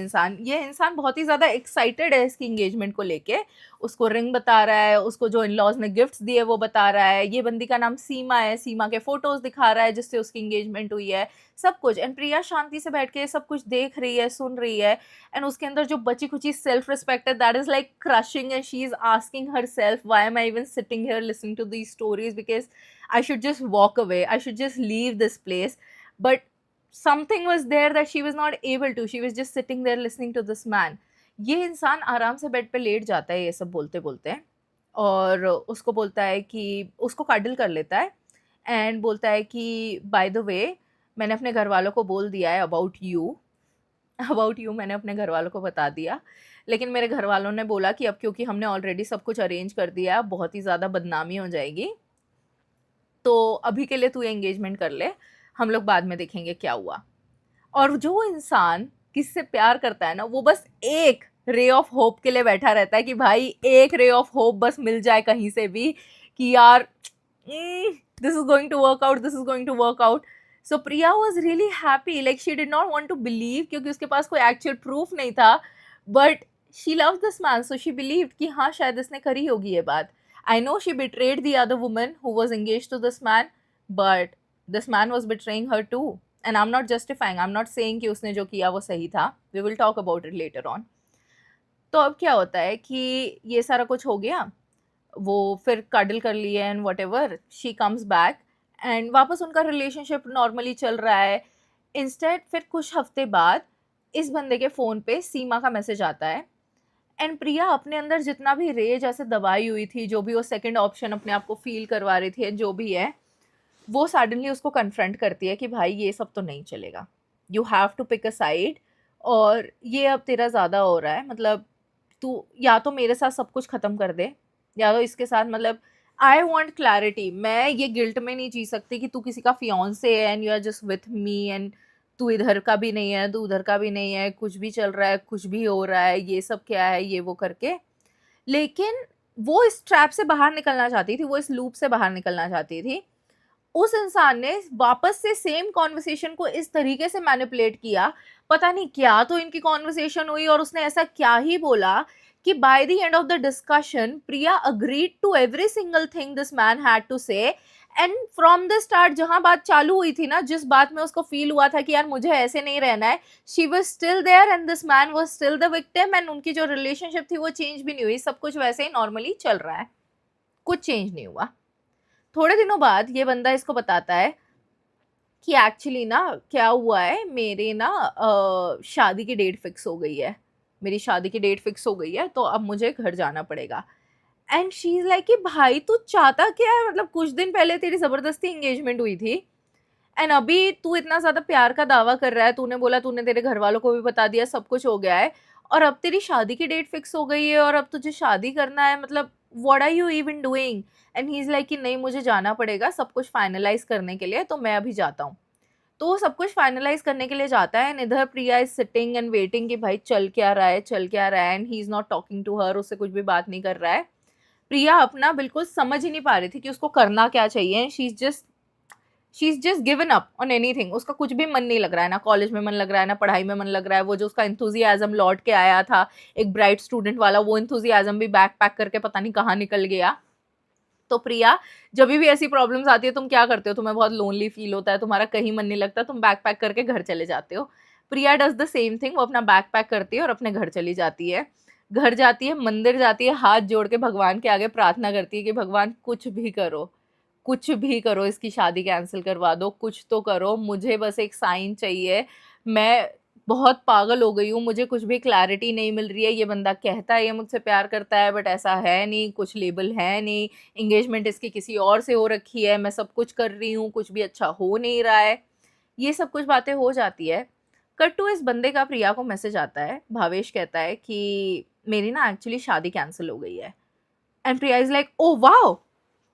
इंसान बहुत ही ज़्यादा एक्साइटेड है इसकी एंगेजमेंट को लेके। उसको रिंग बता रहा है, उसको जो इन लॉज ने गिफ्ट्स दिए वो बता रहा है। ये बंदी का नाम सीमा है, सीमा के फोटोज दिखा रहा है जिससे उसकी एंगेजमेंट हुई है, सब कुछ। एंड प्रिया शांति से बैठ के सब कुछ देख रही है, सुन रही है। एंड उसके अंदर जो बची खुची सेल्फ रिस्पेक्ट है that is like crushing and she is asking her self why am I even sitting here listening to these stories, because I should just walk away, I should just leave this place. But something was there that she was not able to, she was just sitting there listening to this man। ये इंसान आराम से bed पे late जाता है ये सब बोलते बोलते, और उसको बोलता है कि उसको काडिल कर लेता है एंड बोलता है कि बाय द वे मैंने अपने घर वालों को बोल दिया है अबाउट यू मैंने अपने घर वालों को बता दिया। लेकिन मेरे घर वालों ने बोला कि अब क्योंकि हमने ऑलरेडी सब कुछ अरेंज कर दिया है, बहुत ही ज़्यादा बदनामी हो जाएगी, तो अभी के लिए तू एंगेजमेंट कर ले, हम लोग बाद में देखेंगे क्या हुआ। और जो इंसान किससे प्यार करता है ना, वो बस एक रे ऑफ होप के लिए बैठा रहता है कि भाई एक रे ऑफ होप बस मिल जाए कहीं से भी कि यार this is going to work out, this is going to work out. So Priya was really happy, like she did not want to believe क्योंकि उसके पास कोई एक्चुअल प्रूफ नहीं था, but she loves this man so she believed कि हाँ शायद इसने करी होगी ये बात। I know she betrayed the other woman who was engaged to this man, but this man was betraying her too. And I am not justifying, I am not saying कि उसने जो किया वो सही था, we will talk about it later on. तो अब क्या होता है कि ये सारा कुछ हो गया, वो फिर कडल कर लिए and what ever, she comes back and वापस उनका रिलेशनशिप नॉर्मली चल रहा है। इंस्टेड फिर कुछ हफ्ते बाद इस बंदे के फ़ोन पे सीमा का मैसेज आता है एंड प्रिया अपने अंदर जितना भी रेज ऐसे दबाई हुई थी, जो भी वो सेकंड ऑप्शन अपने आप को फील करवा रही थी, जो भी है, वो सडनली उसको कन्फ्रंट करती है कि भाई ये सब तो नहीं चलेगा, you have to pick a side, और ये अब तेरा ज़्यादा हो रहा है। मतलब तू या तो मेरे साथ सब कुछ ख़त्म कर दे या तो इसके साथ, मतलब आई वॉन्ट क्लैरिटी। मैं ये गिल्ट में नहीं जी सकती कि तू किसी का फियांसे है and you are just with me and तू इधर का भी नहीं है, तू उधर का भी नहीं है, कुछ भी चल रहा है, कुछ भी हो रहा है, ये सब क्या है, ये वो करके। लेकिन वो इस ट्रैप से बाहर निकलना चाहती थी, वो इस लूप से बाहर निकलना चाहती थी। उस इंसान ने वापस से सेम कॉन्वर्सेशन को इस तरीके से मैनिपुलेट किया, पता नहीं क्या तो इनकी कॉन्वर्सेशन हुई और उसने ऐसा क्या ही बोला कि by the end of the discussion Priya agreed to every single thing this man had to say. And from the start जहां बात चालू हुई थी ना, जिस बात में उसको फील हुआ था कि यार मुझे ऐसे नहीं रहना है, she was still there and this man was still the victim, and उनकी जो रिलेशनशिप थी वो चेंज भी नहीं हुई, सब कुछ वैसे ही नॉर्मली चल रहा है, कुछ चेंज नहीं हुआ। थोड़े दिनों बाद ये बंदा इसको बताता है कि एक्चुअली ना क्या हुआ है, मेरे ना शादी की डेट फिक्स हो गई है, मेरी शादी की डेट फिक्स हो गई है, तो अब मुझे घर जाना पड़ेगा। एंड शी इज लाइक कि भाई तू चाहता क्या है, मतलब कुछ दिन पहले तेरी जबरदस्ती एंगेजमेंट हुई थी एंड अभी तू इतना ज्यादा प्यार का दावा कर रहा है, तूने बोला, तूने तेरे घर वालों को भी बता दिया, सब कुछ हो गया है, और अब तेरी शादी की डेट फिक्स हो गई है और अब तुझे शादी करना है, मतलब what are you even doing. And he is like कि नहीं मुझे जाना पड़ेगा सब कुछ फाइनलाइज करने के लिए, तो मैं अभी जाता हूँ। तो वो सब कुछ फाइनलाइज करने के लिए जाता है एंड इधर प्रिया इज सिटिंग एंड वेटिंग कि भाई चल क्या रहा है, चल क्या रहा है, and he is not talking to her, उससे कुछ भी बात नहीं कर रहा है। प्रिया अपना बिल्कुल समझ ही नहीं पा रही थी कि उसको करना क्या चाहिए। She is just given up on anything, उसका कुछ भी मन नहीं लग रहा है, ना कॉलेज में मन लग रहा है, ना पढ़ाई में मन लग रहा है। वो जो उसका इंथुजियाज्म लौट के आया था एक ब्राइट स्टूडेंट वाला, वो इंथुजियाज्म भी बैक पैक करके पता नहीं कहाँ निकल गया। तो प्रिया, जब भी ऐसी प्रॉब्लम्स आती है तुम क्या करते हो, तुम्हें बहुत लोनली फील होता है, तुम्हारा कहीं मन नहीं लगता, तुम बैक पैक करके घर चले जाते हो। प्रिया डज द सेम थिंग, वो अपना बैक पैक करती है और अपने घर चली जाती है। घर जाती है, मंदिर जाती है, हाथ जोड़ के भगवान के आगे प्रार्थना करती है कि भगवान कुछ भी करो, कुछ भी करो, इसकी शादी कैंसिल करवा दो, कुछ तो करो, मुझे बस एक साइन चाहिए। मैं बहुत पागल हो गई हूँ, मुझे कुछ भी क्लैरिटी नहीं मिल रही है। ये बंदा कहता है ये मुझसे प्यार करता है, बट ऐसा है नहीं, कुछ लेबल है नहीं, एंगेजमेंट इसकी किसी और से हो रखी है, मैं सब कुछ कर रही हूँ, कुछ भी अच्छा हो नहीं रहा है। ये सब कुछ बातें हो जाती है। कट टू इस बंदे का प्रिया को मैसेज आता है, भावेश कहता है कि मेरी ना एक्चुअली शादी कैंसिल हो गई है। And Priya is like oh wow,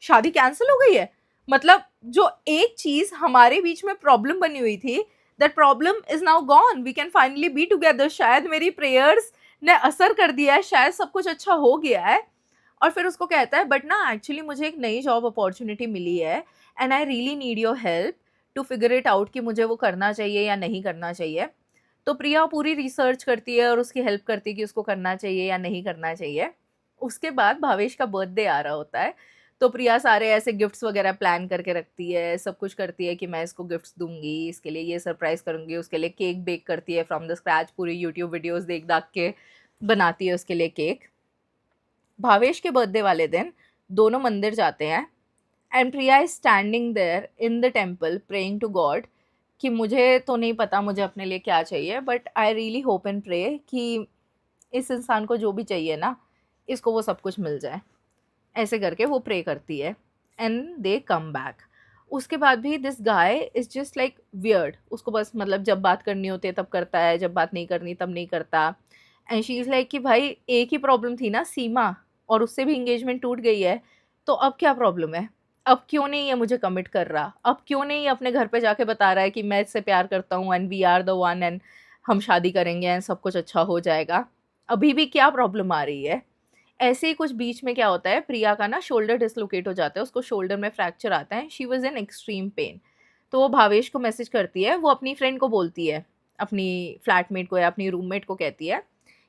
शादी कैंसिल हो गई है, मतलब जो एक चीज हमारे बीच में प्रॉब्लम बनी हुई थी, that problem is now gone, we can finally be together, शायद मेरी प्रेयर्स ने असर कर दिया है, शायद सब कुछ अच्छा हो गया है। और फिर उसको कहता है बट ना एक्चुअली मुझे एक नई जॉब अपॉर्चुनिटी मिली है and I really need your help to figure it out कि मुझे वो करना चाहिए या नहीं करना चाहिए। तो प्रिया पूरी रिसर्च करती है और उसकी हेल्प करती है कि उसको करना चाहिए या नहीं करना चाहिए। उसके बाद भावेश का बर्थडे आ रहा होता है, तो प्रिया सारे ऐसे गिफ्ट्स वगैरह प्लान करके रखती है, सब कुछ करती है कि मैं इसको गिफ्ट्स दूंगी, इसके लिए ये सरप्राइज करूंगी, उसके लिए केक बेक करती है फ्रॉम द स्क्रैच, पूरी यूट्यूब वीडियोस देख दाख के बनाती है उसके लिए केक। भावेश के बर्थडे वाले दिन दोनों मंदिर जाते हैं and Priya is standing there in the temple praying to God कि मुझे तो नहीं पता मुझे अपने लिए क्या चाहिए, but I really hope and pray कि इस इंसान को जो भी चाहिए ना, इसको वो सब कुछ मिल जाए। ऐसे करके वो प्रे करती है एंड दे कम बैक। उसके बाद भी this guy is just like weird, उसको बस मतलब जब बात करनी होती है तब करता है, जब बात नहीं करनी तब नहीं करता। एंड शी इज़ लाइक कि भाई एक ही प्रॉब्लम थी ना, सीमा, और उससे भी इंगेजमेंट टूट गई है, तो अब क्या प्रॉब्लम है, अब क्यों नहीं ये मुझे कमिट कर रहा, अब क्यों नहीं ये अपने घर पे जाके बता रहा है कि मैं इससे प्यार करता हूँ and we are the one and हम शादी करेंगे एंड सब कुछ अच्छा हो जाएगा, अभी भी क्या प्रॉब्लम आ रही है। ऐसे ही कुछ बीच में क्या होता है, प्रिया का ना शोल्डर डिसलोकेट हो जाता है, उसको शोल्डर में फ्रैक्चर आता है, she was in extreme pain. तो वो भावेश को मैसेज करती है, वो अपनी फ्रेंड को बोलती है, अपनी फ्लैटमेट को या अपनी रूममेट को कहती है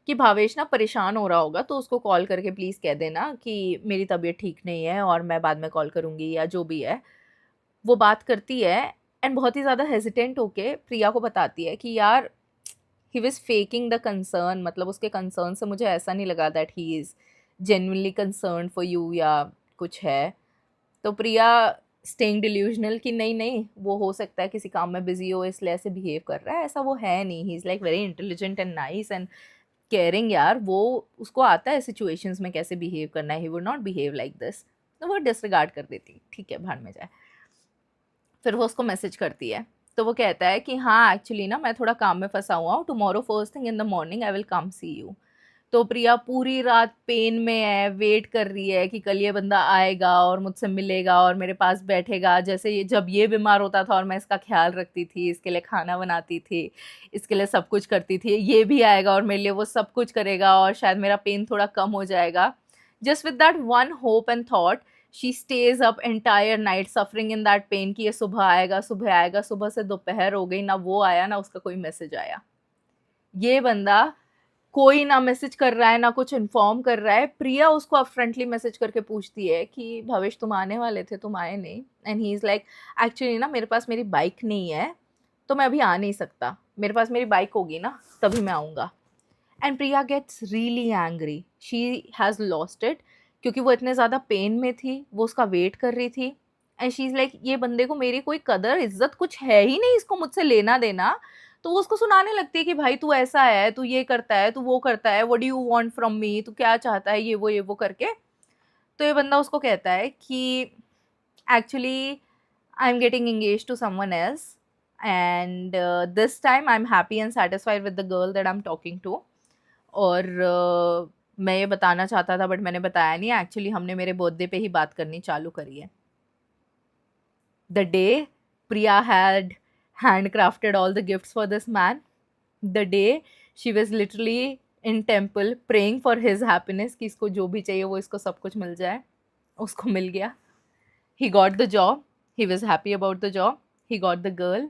कि भावेश ना परेशान हो रहा होगा तो उसको कॉल करके प्लीज़ कह देना कि मेरी तबीयत ठीक नहीं है और मैं बाद में कॉल करूँगी या जो भी है। वो बात करती है एंड बहुत ही ज़्यादा हेजिटेंट होके प्रिया को बताती है कि यार he was faking the concern, मतलब उसके कंसर्न से मुझे ऐसा नहीं लगा that he is genuinely concern for you या कुछ है। तो प्रिया स्टेइंग डिल्यूजनल कि नहीं नहीं, वो हो सकता है किसी काम में बिजी हो इसलिए ऐसे बिहेव कर रहा है, ऐसा वो है नहीं, ही is like very intelligent and nice and caring, यार वो उसको आता है सिचुएशंस में कैसे बिहेव करना है, he would not behave like this. तो वो डिसरिगार्ड कर देती, ठीक है भाड़ में जाए। फिर वो उसको मैसेज करती है, तो वो कहता है कि हाँ एक्चुअली ना मैं थोड़ा काम में फंसा हुआ हूँ, tomorrow first thing in the morning I will come see you. तो प्रिया पूरी रात पेन में है, वेट कर रही है कि कल ये बंदा आएगा और मुझसे मिलेगा और मेरे पास बैठेगा। जैसे ये जब ये बीमार होता था और मैं इसका ख्याल रखती थी, इसके लिए खाना बनाती थी, इसके लिए सब कुछ करती थी, ये भी आएगा और मेरे लिए वो सब कुछ करेगा और शायद मेरा पेन थोड़ा कम हो जाएगा। Just with that one hope and thought she stage up entire night suffering in that pain कि ये सुबह आएगा, सुबह आएगा। सुबह से दोपहर हो गई, ना वो आया ना उसका कोई मैसेज आया। ये बंदा कोई ना मैसेज कर रहा है, ना कुछ इन्फॉर्म कर रहा है। प्रिया उसको अपफ्रंटली मैसेज करके पूछती है कि भवेश तुम आने वाले थे, तुम आए नहीं। And he is like actually ना मेरे पास मेरी बाइक नहीं है, तो मैं अभी आ नहीं सकता, मेरे पास मेरी बाइक होगी ना तभी मैं आऊँगा। And Priya gets really angry, she has lost it, क्योंकि वो इतने ज़्यादा पेन में थी, वो उसका वेट कर रही थी। एंड शी इज़ लाइक ये बंदे को मेरी कोई कदर इज्जत कुछ है ही नहीं, इसको मुझसे लेना देना। तो वो उसको सुनाने लगती है कि भाई तू ऐसा है, तू ये करता है, तू वो करता है, what do you want from me, तू क्या चाहता है, ये वो करके। तो ये बंदा उसको कहता है कि actually I am getting engage to someone else and this time I am happy and satisfied with the girl that I am talking to. और मैं ये बताना चाहता था बट मैंने बताया नहीं, एक्चुअली हमने मेरे बर्थडे पे ही बात करनी चालू करी है। The day Priya had handcrafted all the gifts for this man, the day she was literally in temple praying for his happiness कि इसको जो भी चाहिए वो इसको सब कुछ मिल जाए, उसको मिल गया। He got the job, he was happy about the job, he got the girl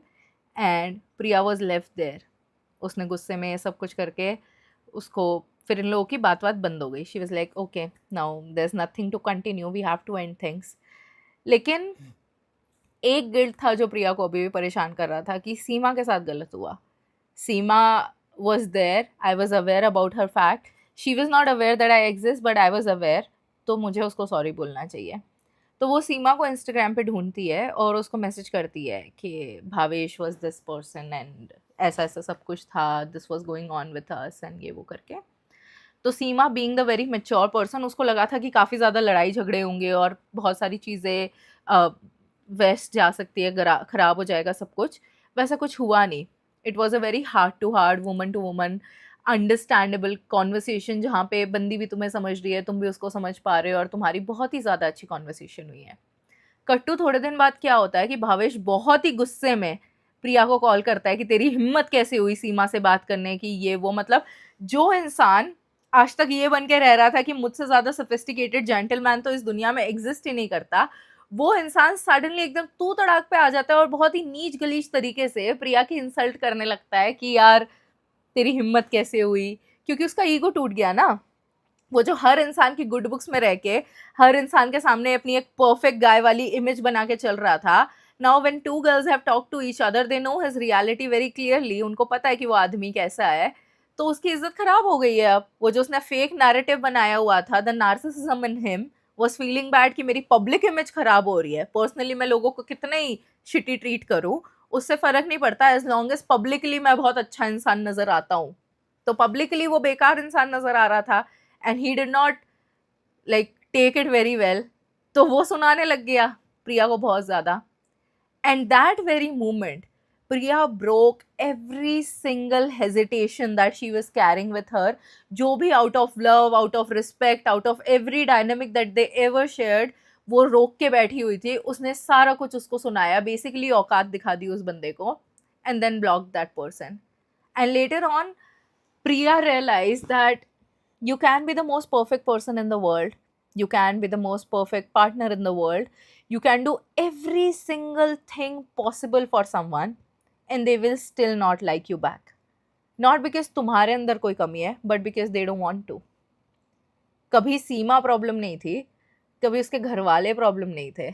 and Priya was left there. उसने गुस्से में ये सब कुछ करके उसको, फिर इन लोगों की बात बंद हो गई। She was like, okay, now there's nothing to continue, we have to end things. लेकिन एक गिल्ट था जो प्रिया को अभी भी परेशान कर रहा था कि सीमा के साथ गलत हुआ। Seema was there, I was aware about her fact, she was not aware that I exist but I was aware, तो मुझे उसको सॉरी बोलना चाहिए। तो वो सीमा को इंस्टाग्राम पे ढूंढती है और उसको मैसेज करती है कि Bhavesh was this person and ऐसा ऐसा सब कुछ था, this was going on with us and ये वो करके। तो Seema being the very mature person, उसको लगा था कि काफ़ी ज़्यादा लड़ाई झगड़े होंगे और बहुत सारी चीज़ें वेस्ट जा सकती है, ख़राब हो जाएगा सब कुछ। वैसा कुछ हुआ नहीं। It was a very heart to heart, woman to woman understandable conversation, जहाँ पे बंदी भी तुम्हें समझ रही है, तुम भी उसको समझ पा रहे हो और तुम्हारी बहुत ही ज़्यादा अच्छी कॉन्वर्सेशन हुई है। कट्टू थोड़े दिन बाद क्या होता है कि भावेश बहुत ही गुस्से में प्रिया को कॉल करता है कि तेरी हिम्मत कैसे हुई सीमा से बात करने की, ये वो। मतलब जो इंसान आज तक ये बन के रह रहा था कि मुझसे ज़्यादा सोफिस्टिकेटेड जेंटलमैन तो इस दुनिया में एग्जिस्ट ही नहीं करता, वो इंसान सडनली एकदम तू तड़ाक पे आ जाता है और बहुत ही नीच गलीच तरीके से प्रिया की इंसल्ट करने लगता है कि यार तेरी हिम्मत कैसे हुई, क्योंकि उसका ईगो टूट गया ना। वो जो हर इंसान की गुड बुक्स में रह के हर इंसान के सामने अपनी एक परफेक्ट गाय वाली इमेज बना के चल रहा था, now when two girls have talk to each other they know his reality very clearly, उनको पता है कि वो आदमी कैसा है, तो उसकी इज्जत खराब हो गई है। अब वो जो उसने फेक नैरेटिव बनाया हुआ था, the narcissism in him was feeling bad कि मेरी पब्लिक इमेज खराब हो रही है। पर्सनली मैं लोगों को कितना ही शिटी ट्रीट करूं, उससे फर्क नहीं पड़ता एज लॉन्ग एज पब्लिकली मैं बहुत अच्छा इंसान नजर आता हूँ। तो पब्लिकली वो बेकार इंसान नजर आ रहा था and he did not like take it very well. तो वो सुनाने लग गया प्रिया को बहुत ज़्यादा। And that very moment Priya broke every single hesitation that she was carrying with her, जो भी out of love, out of respect, out of every dynamic that they ever shared, वो रोक के बैठी हुई थी। उसने सारा कुछ उसको सुनाया, बेसिकली औकात दिखा दी उस बंदे को, and then block that person. And later on Priya realized that you can be the most perfect person in the world, you can be the most perfect partner in the world, you can do every single thing possible for someone and they will still not like you back, not because तुम्हारे अंदर कोई कमी है but because they don't want to। कभी सीमा problem नहीं थी, कभी उसके घर वाले प्रॉब्लम नहीं थे,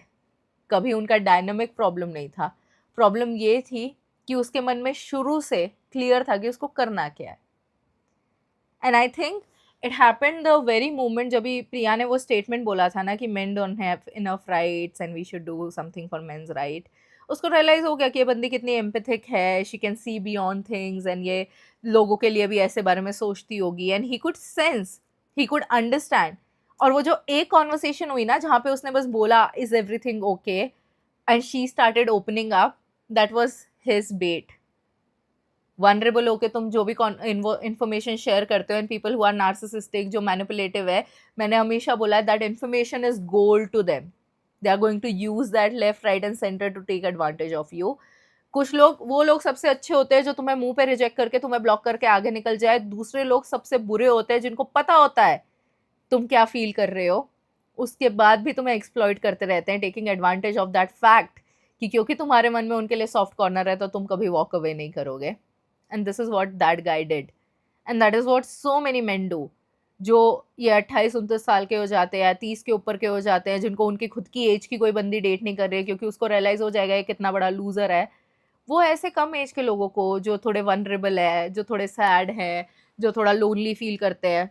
कभी उनका डायनामिक प्रॉब्लम नहीं था। प्रॉब्लम ये थी कि उसके मन में शुरू से क्लियर था कि उसको करना क्या है। And I think it happened the very moment जब भी प्रिया ने वो स्टेटमेंट बोला था ना कि men don't have enough rights and we should do something for men's right. उसको रियलाइज़ हो गया कि ये बंदी कितनी एम्पैथिक है, she can see beyond things and ये लोगों के लिए भी ऐसे बारे में सोचती होगी। And he could sense, he could understand. और वो जो एक कॉन्वर्सेशन हुई ना जहाँ पे उसने बस बोला is everything okay and she started opening up, that was his bet. Vulnerable होके तुम जो भी इन्फॉर्मेशन शेयर करते हो, and people who are narcissistic, जो मैनिपुलेटिव है, मैंने हमेशा बोला है that information is gold to them. They are going to use that left right and centre to take advantage of you. कुछ लोग, वो लोग सबसे अच्छे होते हैं जो तुम्हें मुंह पे रिजेक्ट करके तुम्हें ब्लॉक करके आगे निकल जाए. दूसरे लोग सबसे बुरे होते हैं जिनको पता होता है तुम क्या फील कर रहे हो, उसके बाद भी तुम्हें एक्सप्लॉइट करते रहते हैं, taking advantage of that fact कि क्योंकि तुम्हारे मन में उनके लिए सॉफ्ट कॉर्नर है तो तुम कभी वॉक अवे नहीं करोगे. And this is what that guy did, and that is what so many main do, जो ये 28-29 साल के हो जाते हैं या 30 के ऊपर के हो जाते हैं, जिनको उनकी खुद की एज की कोई बंदी डेट नहीं कर रही है क्योंकि उसको रियलाइज हो जाएगा ये कितना बड़ा लूजर है. वो ऐसे कम एज के लोगों को जो थोड़े वनरेबल है, जो थोड़े सैड है, जो थोड़ा लोनली फील करते हैं,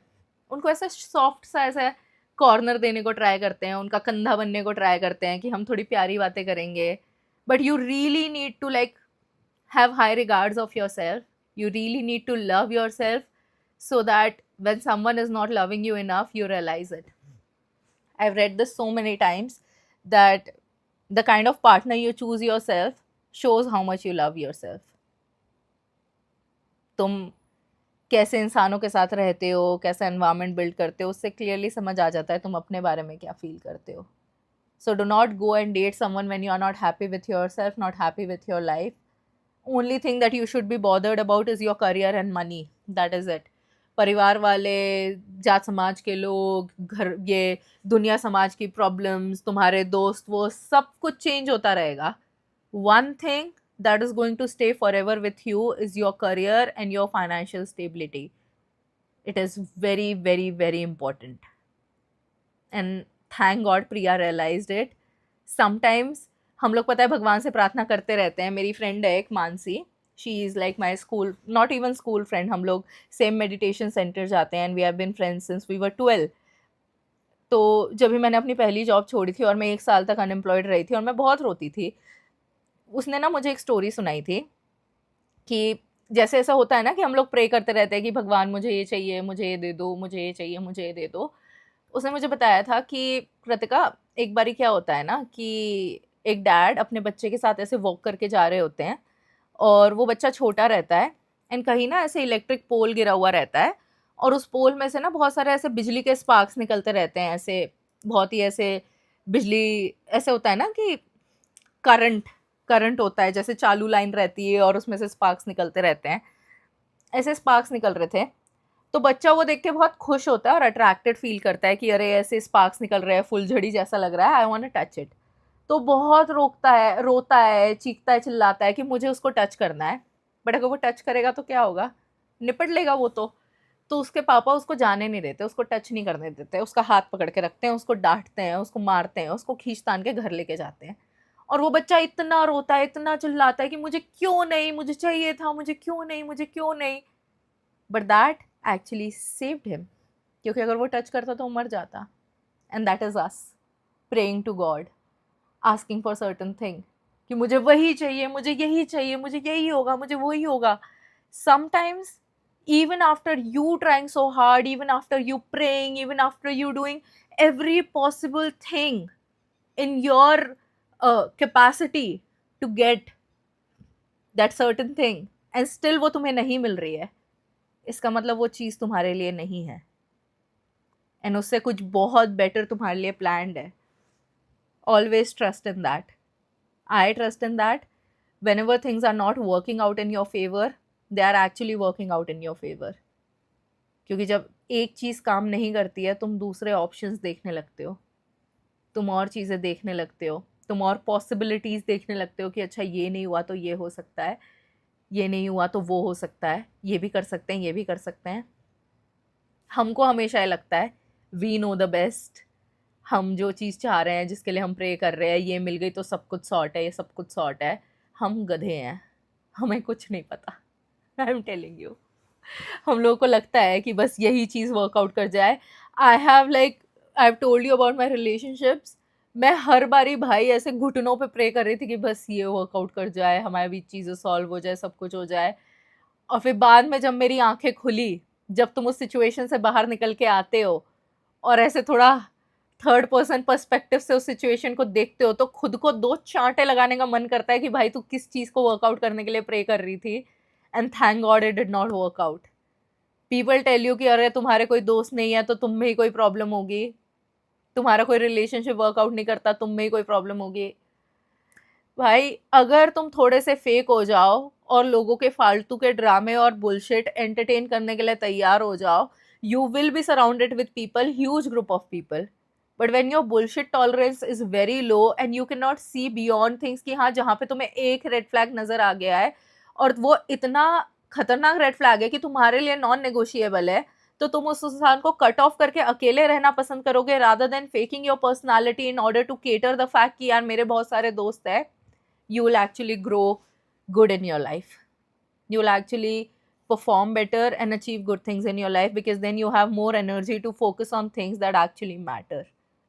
उनको ऐसा सॉफ्ट सा ऐसा कॉर्नर देने को ट्राई करते हैं, उनका कंधा बनने को ट्राई करते हैं कि हम थोड़ी प्यारी बातें करेंगे. But you really need to like have high regards of yourself. You really need to love yourself so that when someone is not loving you enough, you realize it. I've read this so many times that the kind of partner you choose yourself shows how much you love yourself. तुम कैसे इंसानों के साथ रहते हो, कैसा environment build करते हो, उससे क्लियरली समझ आ जाता है तुम अपने बारे में क्या फील करते हो. So do not go and date someone when you are not happy with yourself, not happy with your life. Only thing that you should be bothered about is your career and money. That is it. परिवार वाले, जात समाज के लोग, घर, ये दुनिया समाज की प्रॉब्लम्स, तुम्हारे दोस्त, वो सब कुछ चेंज होता रहेगा. One thing that is going to stay forever with you is your career and your financial stability. It is very, very, very important. And thank God Priya realized it. Sometimes हम लोग पता है भगवान से प्रार्थना करते रहते हैं. मेरी फ्रेंड है एक Mansi, she is like my school, not even school friend, हम लोग सेम मेडिटेशन सेंटर जाते हैं and we have been friends since we were 12. तो जब भी मैंने अपनी पहली जॉब छोड़ी थी और मैं 1 साल तक अनएम्प्लॉयड रही थी और मैं बहुत रोती थी, उसने ना मुझे एक स्टोरी सुनाई थी कि जैसे ऐसा होता है ना कि हम लोग प्रे करते रहते हैं कि भगवान मुझे ये चाहिए, मुझे ये दे दो, मुझे ये चाहिए, मुझे ये दे दो. उसने मुझे बताया था कि कृतिका, एक बारी क्या होता है ना कि एक डैड अपने बच्चे के साथ ऐसे वॉक करके जा रहे होते हैं और वो बच्चा छोटा रहता है एंड कहीं ना ऐसे इलेक्ट्रिक पोल गिरा हुआ रहता है और उस पोल में से ना बहुत सारे ऐसे बिजली के स्पार्क्स निकलते रहते हैं, ऐसे बहुत ही ऐसे बिजली, ऐसे होता है ना कि करंट करंट होता है, जैसे चालू लाइन रहती है और उसमें से स्पार्क्स निकलते रहते हैं, ऐसे स्पार्क्स निकल रहे थे. तो बच्चा वो देख के बहुत खुश होता है और अट्रैक्टेड फील करता है कि अरे ऐसे स्पार्क्स निकल रहे हैं, फुलझड़ी जैसा लग रहा है, I want to touch it. तो बहुत रोता है, चीखता है, चिल्लाता है कि मुझे उसको टच करना है. बट अगर वो टच करेगा तो क्या होगा, निपट लेगा वो तो उसके पापा उसको जाने नहीं देते, उसको टच नहीं करने देते, उसका हाथ पकड़ के रखते हैं, उसको डांटते हैं, उसको मारते हैं, उसको खींच तान के घर लेके जाते हैं. और वो बच्चा इतना रोता है, इतना चिल्लाता है कि मुझे क्यों नहीं, मुझे चाहिए था, मुझे क्यों नहीं, मुझे क्यों नहीं. But that actually saved him, क्योंकि अगर वो टच करता तो वो मर जाता. And that is us praying to God, asking for certain thing कि मुझे वही चाहिए, मुझे यही चाहिए, मुझे यही होगा, मुझे वही होगा. Sometimes even after you trying so hard, even after you praying, even after you doing every possible thing in your capacity to get that certain thing, and still वो तुम्हें नहीं मिल रही है, इसका मतलब वो चीज़ तुम्हारे लिए नहीं है एंड उससे कुछ बहुत बेटर तुम्हारे लिए प्लान्ड है. Always trust in that. I trust in that. Whenever things are not working out in your favor, they are actually working out in your favor. क्योंकि जब एक चीज़ काम नहीं करती है, तुम दूसरे ऑप्शंस देखने लगते हो, तुम और चीज़ें देखने लगते हो, तुम और पॉसिबिलिटीज़ देखने लगते हो कि अच्छा ये नहीं हुआ तो ये हो सकता है, ये नहीं हुआ तो वो हो सकता है, ये भी कर सकते हैं, ये भी कर सकते हैं. हमको हमेशा ये लगता है वी नो द बेस्ट, हम जो चीज़ चाह रहे हैं, जिसके लिए हम प्रे कर रहे हैं, ये मिल गई तो सब कुछ सॉर्ट है, ये सब कुछ सॉर्ट है. हम गधे हैं, हमें कुछ नहीं पता. आई एम टेलिंग यू, हम लोगों को लगता है कि बस यही चीज़ वर्कआउट कर जाए. I have told you about my relationships. मैं हर बारी भाई ऐसे घुटनों पे प्रे कर रही थी कि बस ये वर्कआउट कर जाए, हमारी भी चीज़ें सॉल्व हो जाए, सब कुछ हो जाए. और फिर बाद में जब मेरी आंखें खुली, जब तुम उस सिचुएशन से बाहर निकल के आते हो और ऐसे थोड़ा थर्ड पर्सन पर्सपेक्टिव से उस सिचुएशन को देखते हो, तो खुद को 2 चांटे लगाने का मन करता है कि भाई तू किस चीज़ को वर्कआउट करने के लिए प्रे कर रही थी. and thank God it did not work out. People tell you कि अरे तुम्हारे कोई दोस्त नहीं है तो तुम में ही कोई प्रॉब्लम होगी, तुम्हारा कोई रिलेशनशिप वर्कआउट नहीं करता तुम में ही कोई प्रॉब्लम होगी। भाई अगर तुम थोड़े से फेक हो जाओ और लोगों के फालतू के ड्रामे और बुलशिट एंटरटेन करने के लिए तैयार हो जाओ, you will be surrounded with people, huge group of people. But when your bullshit tolerance is very low and you cannot see beyond things कि हाँ जहाँ पे तुम्हें एक रेड फ्लैग नजर आ गया है और वो इतना खतरनाक रेड फ्लैग है कि तुम्हारे लिए नॉन नेगोशिएबल है, तो तुम उस इंसान को कट ऑफ करके अकेले रहना पसंद करोगे rather than faking your personality in order to cater the fact कि यार मेरे बहुत सारे दोस्त हैं। You will actually grow good in your life. You will actually perform better and achieve good things in your life, because then you have more energy to focus on things that actually matter,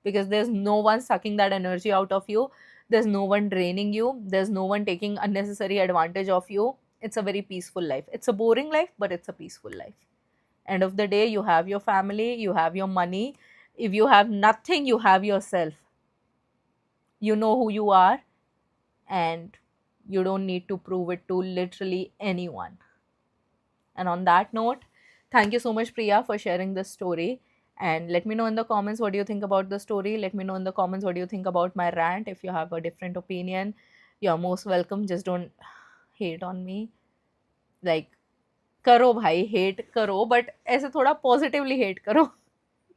because there's no one sucking that energy out of you, there's no one draining you, there's no one taking unnecessary advantage of you. It's a very peaceful life. It's a boring life, but it's a peaceful life. End of the day, you have your family, you have your money. If you have nothing, you have yourself. You know who you are, and you don't need to prove it to literally anyone. And on that note, thank you so much, Priya, for sharing this story. And let me know in the comments what do you think about the story. Let me know in the comments what do you think about my rant. If you have a different opinion, you're most welcome. Just don't hate on me. Like, करो भाई, hate करो, but ऐसे थोड़ा positively hate करो.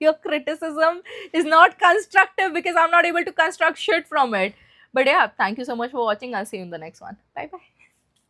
Your criticism is not constructive because I'm not able to construct shit from it. But yeah, thank you so much for watching. I'll see you in the next one. Bye bye.